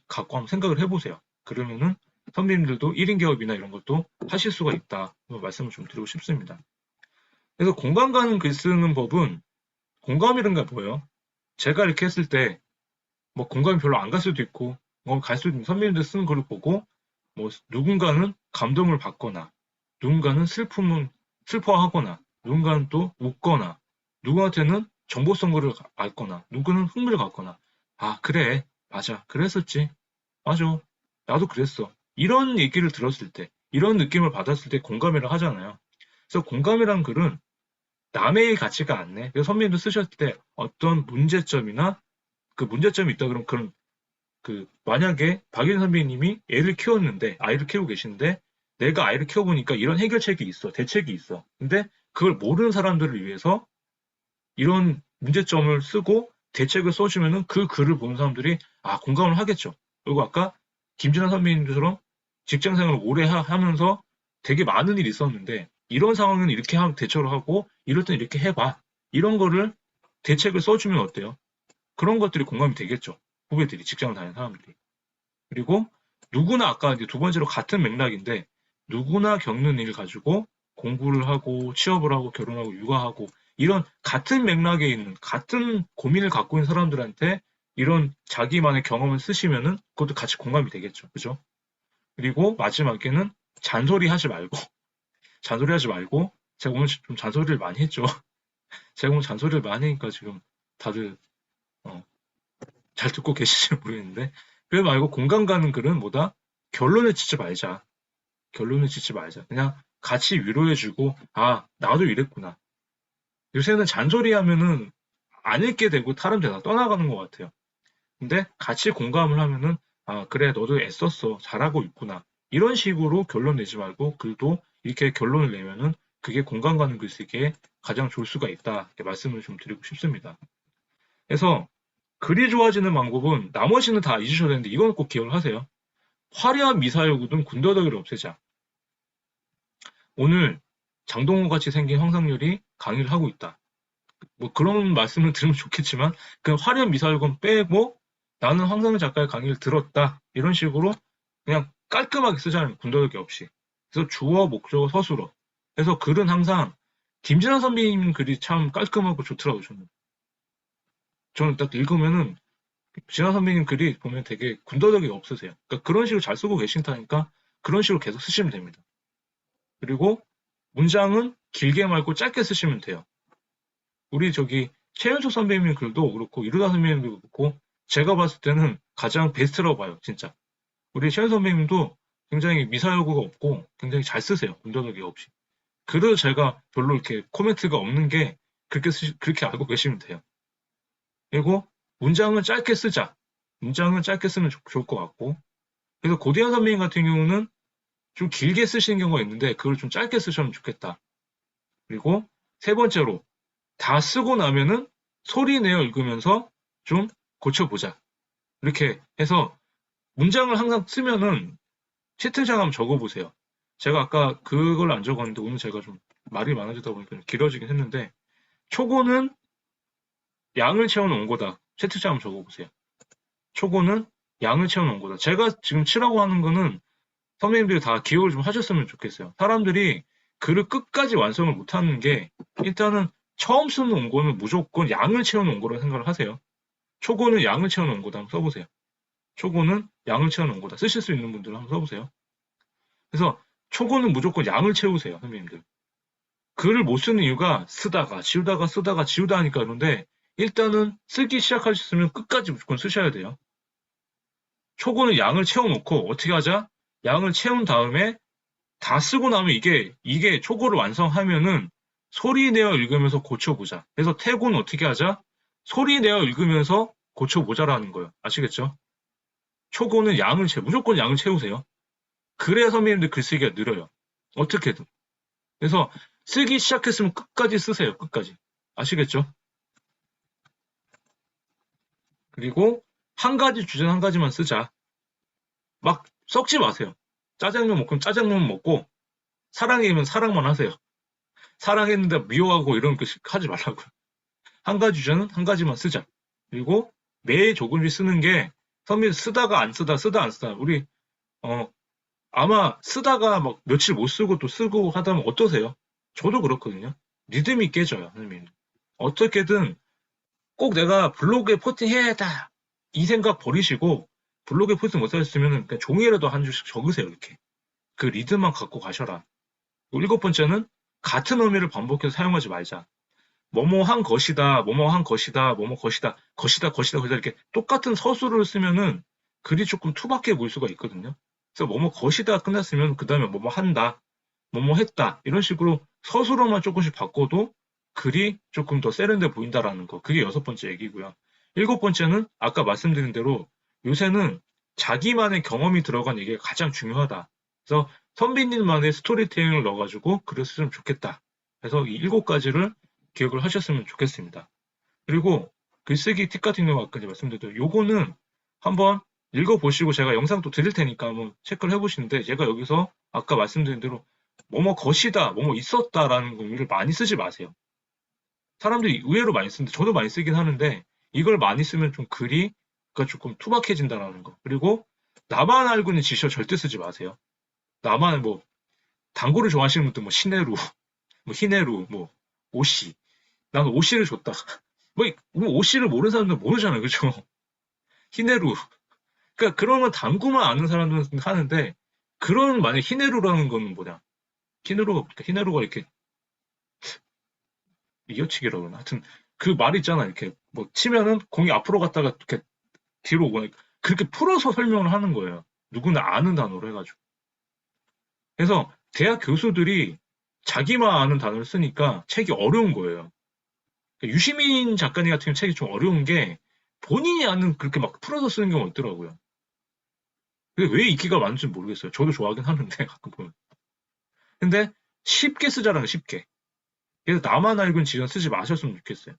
생각을 해보세요. 그러면은 선배님들도 1인 기업이나 이런 것도 하실 수가 있다. 말씀을 좀 드리고 싶습니다. 그래서 공감 가는 글 쓰는 법은 공감이란 게 뭐예요? 제가 이렇게 했을 때 뭐 공감이 별로 안 갈 수도 있고 갈 수도 있는 선배님들 쓰는 글을 보고 뭐 누군가는 감동을 받거나 누군가는 슬퍼하거나 누군가는 또 웃거나 누구한테는 정보성 글을 읽거나 누구는 흥미를 갖거나 그래 맞아 그랬었지 맞아 나도 그랬어 이런 얘기를 들었을 때 이런 느낌을 받았을 때 공감이라 하잖아요. 그래서 공감이란 글은 남의 가치가 않네. 그래서 선배님도 쓰셨을 때 어떤 문제점이나 그 문제점이 있다 그러면 만약에 박윤 선배님이 애를 키웠는데, 아이를 키우고 계신데, 내가 아이를 키워보니까 이런 해결책이 있어, 대책이 있어. 근데 그걸 모르는 사람들을 위해서 이런 문제점을 쓰고 대책을 써주면은 그 글을 보는 사람들이, 공감을 하겠죠. 그리고 아까 김진아 선배님처럼 직장 생활을 오래 하면서 되게 많은 일이 있었는데, 이런 상황은 이렇게 대처를 하고, 이럴 땐 이렇게 해봐. 이런 거를 대책을 써주면 어때요? 그런 것들이 공감이 되겠죠. 후배들이, 직장을 다니는 사람들이. 그리고 누구나 아까 이제 두 번째로 같은 맥락인데 누구나 겪는 일 가지고 공부를 하고 취업을 하고 결혼하고 육아하고 이런 같은 맥락에 있는 같은 고민을 갖고 있는 사람들한테 이런 자기만의 경험을 쓰시면은 그것도 같이 공감이 되겠죠. 그죠? 그리고 마지막에는 잔소리 하지 말고 제가 오늘 좀 잔소리를 많이 했죠. 제가 오늘 잔소리를 많이 하니까 지금 다들 어, 잘 듣고 계시지 모르겠는데 그래 말고 공감 가는 글은 뭐다? 결론을 짓지 말자. 결론을 짓지 말자. 그냥 같이 위로해주고 나도 이랬구나. 요새는 잔소리하면은 안 읽게 되고 사람들이 다 떠나가는 것 같아요. 근데 같이 공감을 하면은 그래 너도 애썼어. 잘하고 있구나. 이런 식으로 결론 내지 말고 글도 이렇게 결론을 내면은 그게 공감 가는 글쓰기에 가장 좋을 수가 있다. 이렇게 말씀을 좀 드리고 싶습니다. 그래서 글이 좋아지는 방법은 나머지는 다 잊으셔야 되는데 이건 꼭 기억을 하세요. 화려한 미사여구든 군더더기를 없애자. 오늘 장동건 같이 생긴 황상률이 강의를 하고 있다. 뭐 그런 말씀을 들으면 좋겠지만 그 화려한 미사여구는 빼고 나는 황상률 작가의 강의를 들었다. 이런 식으로 그냥 깔끔하게 쓰자는 군더더기 없이. 그래서 주어, 목적어, 서술어. 그래서 글은 항상 김진아 선배님 글이 참 깔끔하고 좋더라고요. 저는. 저는 딱 읽으면은 진화 선배님 글이 보면 되게 군더더기 없으세요. 그러니까 그런 식으로 잘 쓰고 계신다니까 그런 식으로 계속 쓰시면 됩니다. 그리고 문장은 길게 말고 짧게 쓰시면 돼요. 우리 저기 최윤석 선배님 글도 그렇고 이루다 선배님도 그렇고 제가 봤을 때는 가장 베스트라고 봐요, 진짜. 우리 최윤석 선배님도 굉장히 미사여구가 없고 굉장히 잘 쓰세요, 군더더기 없이. 그래서 제가 별로 이렇게 코멘트가 없는 게 그렇게 알고 계시면 돼요. 그리고 문장은 짧게 쓰자. 문장은 짧게 쓰면 좋을 것 같고. 그래서 고대한 선배님 같은 경우는 좀 길게 쓰시는 경우가 있는데 그걸 좀 짧게 쓰시면 좋겠다. 그리고 세 번째로 다 쓰고 나면은 소리 내어 읽으면서 좀 고쳐보자. 이렇게 해서 문장을 항상 쓰면은 채팅창 한번 적어보세요. 제가 아까 그걸 안 적었는데 오늘 제가 좀 말이 많아지다 보니까 좀 길어지긴 했는데 초고는 양을 채워놓은 거다. 채팅창 한번 적어보세요. 초고는 양을 채워놓은 거다. 제가 지금 치라고 하는 거는 선배님들이 다 기억을 좀 하셨으면 좋겠어요. 사람들이 글을 끝까지 완성을 못하는 게 일단은 처음 쓰는 원고는 무조건 양을 채워놓은 거라고 생각을 하세요. 초고는 양을 채워놓은 거다. 한번 써보세요. 초고는 양을 채워놓은 거다. 쓰실 수 있는 분들은 한번 써보세요. 그래서 초고는 무조건 양을 채우세요. 선배님들. 글을 못 쓰는 이유가 쓰다가 지우다가 쓰다가 지우다 하니까 그런데 일단은 쓰기 시작하셨으면 끝까지 무조건 쓰셔야 돼요. 초고는 양을 채워놓고 어떻게 하자? 양을 채운 다음에 다 쓰고 나면 이게 초고를 완성하면은 소리 내어 읽으면서 고쳐보자. 그래서 태고는 어떻게 하자? 소리 내어 읽으면서 고쳐보자라는 거예요. 아시겠죠? 초고는 무조건 양을 채우세요. 그래야 선배님들 글쓰기가 늘어요. 어떻게든. 그래서 쓰기 시작했으면 끝까지 쓰세요. 끝까지. 아시겠죠? 그리고 한 가지 주제는 한 가지만 쓰자. 막 섞지 마세요. 짜장면 먹으면 짜장면 먹고 사랑이면 사랑만 하세요. 사랑했는데 미워하고 이런 거 하지 말라고요. 한 가지 주제는 한 가지만 쓰자. 그리고 매일 조금씩 쓰는 게 선배 쓰다가 안 쓰다 쓰다 안 쓰다 우리 아마 쓰다가 막 며칠 못 쓰고 또 쓰고 하다면 어떠세요? 저도 그렇거든요. 리듬이 깨져요, 선생님. 어떻게든 꼭 내가 블로그에 포팅해야겠다 이 생각 버리시고 블로그에 포팅 못하셨으면 그냥 종이라도 한 줄씩 적으세요. 이렇게 그 리듬만 갖고 가셔라. 일곱 번째는 같은 의미를 반복해서 사용하지 말자. 뭐뭐 한 것이다, 뭐뭐 한 것이다, 뭐뭐 것이다, 것이다, 것이다, 것이다 이렇게 똑같은 서술을 쓰면은 글이 조금 투박해 보일 수가 있거든요. 그래서 뭐뭐 것이다 끝났으면 그 다음에 뭐뭐 한다, 뭐뭐 했다 이런 식으로 서술어만 조금씩 바꿔도 글이 조금 더 세련돼 보인다라는 거. 그게 여섯 번째 얘기고요. 일곱 번째는 아까 말씀드린 대로 요새는 자기만의 경험이 들어간 얘기가 가장 중요하다. 그래서 선배님만의 스토리텔링을 넣어가지고 글을 쓰면 좋겠다. 그래서 이 일곱 가지를 기억을 하셨으면 좋겠습니다. 그리고 글쓰기 팁 같은 경우 아까 말씀드렸던 요거는 한번 읽어보시고 제가 영상 또 드릴 테니까 한번 체크를 해보시는데 제가 여기서 아까 말씀드린 대로 뭐뭐 것이다, 뭐뭐 있었다라는 의미를 많이 쓰지 마세요. 사람들이 의외로 많이 쓰는데 저도 많이 쓰긴 하는데 이걸 많이 쓰면 좀 글이 조금 투박해진다라는 거. 그리고 나만 알고 있는 지시어 절대 쓰지 마세요. 나만 뭐 당구를 좋아하시는 분들 뭐 신혜루, 뭐 희네루, 뭐 오씨. 나는 오씨를 줬다. 뭐 오씨를 모르는 사람들 모르잖아요, 그죠? 희네루. 그러니까 그런 건 당구만 아는 사람들은 하는데 그런 만약 희네루라는 건 뭐냐? 희네루가 이렇게 이어치기라고 그러나 하여튼 그 말 있잖아 이렇게 뭐 치면은 공이 앞으로 갔다가 이렇게 뒤로 오고 그렇게 풀어서 설명을 하는 거예요. 누구나 아는 단어로 해가지고. 그래서 대학 교수들이 자기만 아는 단어를 쓰니까 책이 어려운 거예요. 유시민 작가님 같은 책이 좀 어려운 게 본인이 아는 그렇게 막 풀어서 쓰는 경우가 있더라고요. 근데 왜 인기가 많은지 모르겠어요. 저도 좋아하긴 하는데 가끔 보면. 근데 쉽게 쓰자라는 거 쉽게. 그래서 나만 알고 있는 지전 쓰지 마셨으면 좋겠어요.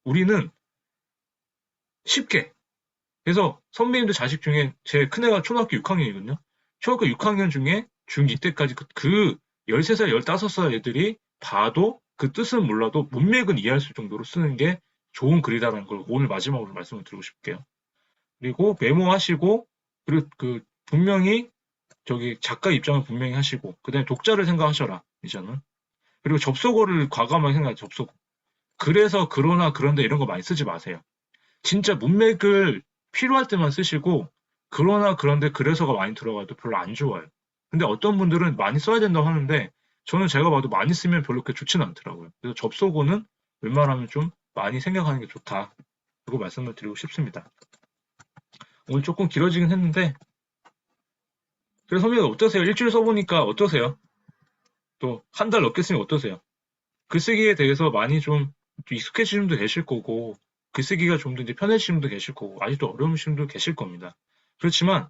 우리는 쉽게. 그래서 선배님들 자식 중에 제 큰애가 초등학교 6학년이거든요. 초등학교 6학년 중에 중2 때까지 그 13살, 15살 애들이 봐도 그 뜻은 몰라도 문맥은 이해할 수 있을 정도로 쓰는 게 좋은 글이다라는 걸 오늘 마지막으로 말씀을 드리고 싶게요. 그리고 메모하시고 그리고 그 분명히 저기 작가 입장을 분명히 하시고 그다음에 독자를 생각하셔라 이제는. 그리고 접속어를 과감하게 생각해 접속. 그래서 그러나 그런데 이런 거 많이 쓰지 마세요. 진짜 문맥을 필요할 때만 쓰시고 그러나 그런데 그래서가 많이 들어가도 별로 안 좋아요. 근데 어떤 분들은 많이 써야 된다고 하는데 저는 제가 봐도 많이 쓰면 별로 그렇게 좋지는 않더라고요. 그래서 접속어는 웬만하면 좀 많이 생각하는 게 좋다. 그거 말씀을 드리고 싶습니다. 오늘 조금 길어지긴 했는데 그래서 선배님 어떠세요? 일주일 써보니까 어떠세요? 또 한 달 넘게 쓰니 어떠세요? 글쓰기에 대해서 많이 좀 익숙해지신 분도 계실 거고 글쓰기가 좀 더 이제 편해지신 분도 계실 거고 아직도 어려우신 분도 계실 겁니다. 그렇지만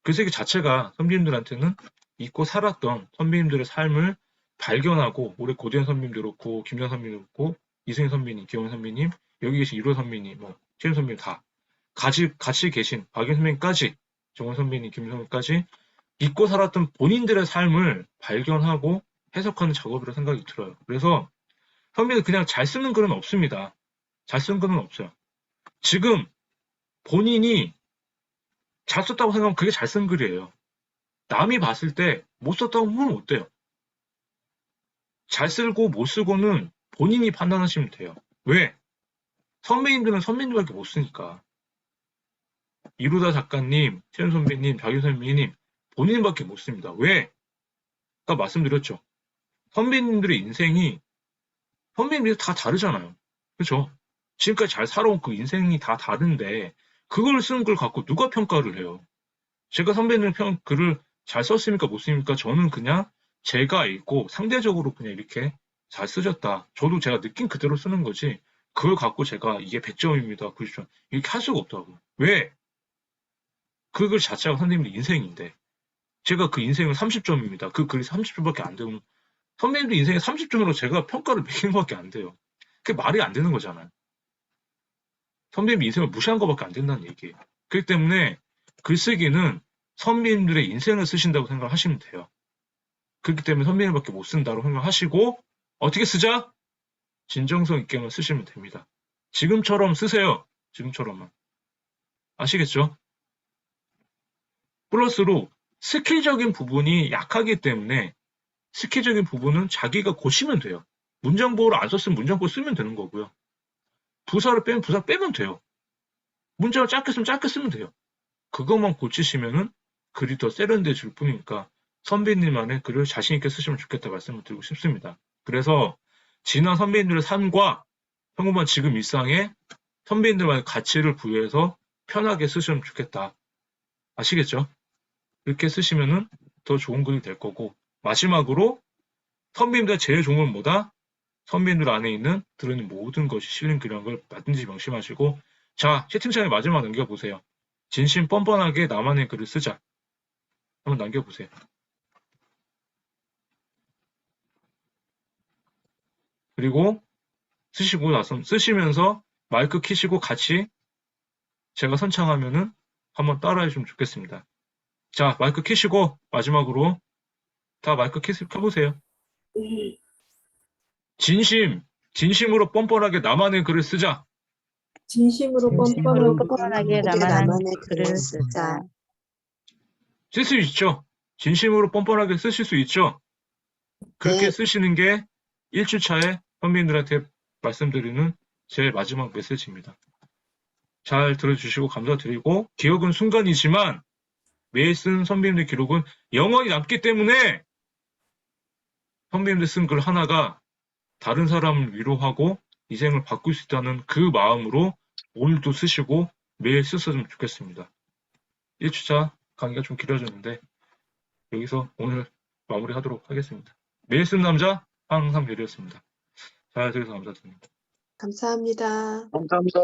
글쓰기 자체가 선배님들한테는 잊고 살았던 선배님들의 삶을 발견하고 올해 고대현 선배님도 그렇고 김전 선배님도 그렇고 이승현 선배님, 기원 선배님, 여기 계신 이로 선배님, 뭐 최윤 선배님 다 같이 계신 박윤 선배님까지 정원 선배님, 김 선배님까지 잊고 살았던 본인들의 삶을 발견하고 해석하는 작업이라고 생각이 들어요. 그래서 선배는 그냥 잘 쓰는 글은 없습니다. 잘 쓰는 글은 없어요. 지금 본인이 잘 썼다고 생각하면 그게 잘 쓴 글이에요. 남이 봤을 때 못 썼다고 보면 어때요? 잘 쓰고 못 쓰고는 본인이 판단하시면 돼요. 왜? 선배님들은 선배님들밖에 못 쓰니까. 이루다 작가님, 최현 선배님, 박윤 선배님 본인밖에 못 씁니다. 왜? 아까 말씀드렸죠. 선배님들의 인생이 선배님들이 다 다르잖아요. 그렇죠? 지금까지 잘 살아온 그 인생이 다 다른데 그걸 쓴 걸 갖고 누가 평가를 해요? 제가 선배님 글을 잘 썼습니까? 못 씁니까? 저는 그냥 제가 읽고 상대적으로 그냥 이렇게 잘 쓰셨다. 저도 제가 느낀 그대로 쓰는 거지. 그걸 갖고 제가 이게 100점입니다. 90점. 이렇게 할 수가 없다고. 왜? 그 글 자체가 선생님의 인생인데 제가 그 인생은 30점입니다. 그 글이 30점밖에 안 되면 선배님들 인생에 30점으로 제가 평가를 매기는 것밖에 안 돼요. 그게 말이 안 되는 거잖아요. 선배님 인생을 무시한 것밖에 안 된다는 얘기예요. 그렇기 때문에 글쓰기는 선배님들의 인생을 쓰신다고 생각하시면 돼요. 그렇기 때문에 선배님밖에 못 쓴다고 생각하시고 어떻게 쓰자? 진정성 있게만 쓰시면 됩니다. 지금처럼 쓰세요. 지금처럼만. 아시겠죠? 플러스로 스킬적인 부분이 약하기 때문에 스킬적인 부분은 자기가 고치면 돼요. 문장보호를 안 썼으면 문장보호 쓰면 되는 거고요. 부사를 빼면 부사 빼면 돼요. 문장을 짧게 쓰면 짧게 쓰면 돼요. 그것만 고치시면은 글이 더 세련돼질 뿐이니까 선배님만의 글을 자신 있게 쓰시면 좋겠다 말씀을 드리고 싶습니다. 그래서 지난 선배님들의 삶과 평범한 지금 일상에 선배님들만의 가치를 부여해서 편하게 쓰시면 좋겠다. 아시겠죠? 이렇게 쓰시면은 더 좋은 글이 될 거고 마지막으로 선배님들 제일 좋은 건 뭐다? 선배님들 안에 있는 들어있는 모든 것이 실린 글이라는 걸 맞든지 명심하시고 자, 채팅창에 마지막 남겨보세요. 진심 뻔뻔하게 나만의 글을 쓰자. 한번 남겨보세요. 그리고 쓰시고 나서 쓰시면서 마이크 키시고 같이 제가 선창하면은 한번 따라해 주면 좋겠습니다. 자, 마이크 키시고 마지막으로 다 마이크 켜보세요. 진심으로 뻔뻔하게 나만의 글을 쓰자. 진심으로 뻔뻔하게 나만의 글을 글을 쓰자. 쓸 수 있죠. 진심으로 뻔뻔하게 쓰실 수 있죠. 그렇게 네. 쓰시는 게 1주차에 선배님들한테 말씀드리는 제 마지막 메시지입니다. 잘 들어주시고 감사드리고 기억은 순간이지만 매일 쓴 선배님들 기록은 영원히 남기 때문에 선배님들 쓴 글 하나가 다른 사람을 위로하고 인생을 바꿀 수 있다는 그 마음으로 오늘도 쓰시고 매일 쓰셨으면 좋겠습니다. 1주차 강의가 좀 길어졌는데 여기서 오늘 마무리하도록 하겠습니다. 매일 쓴 남자 항상 별이었습니다. 잘 들어서 감사드립니다. 감사합니다. 감사합니다.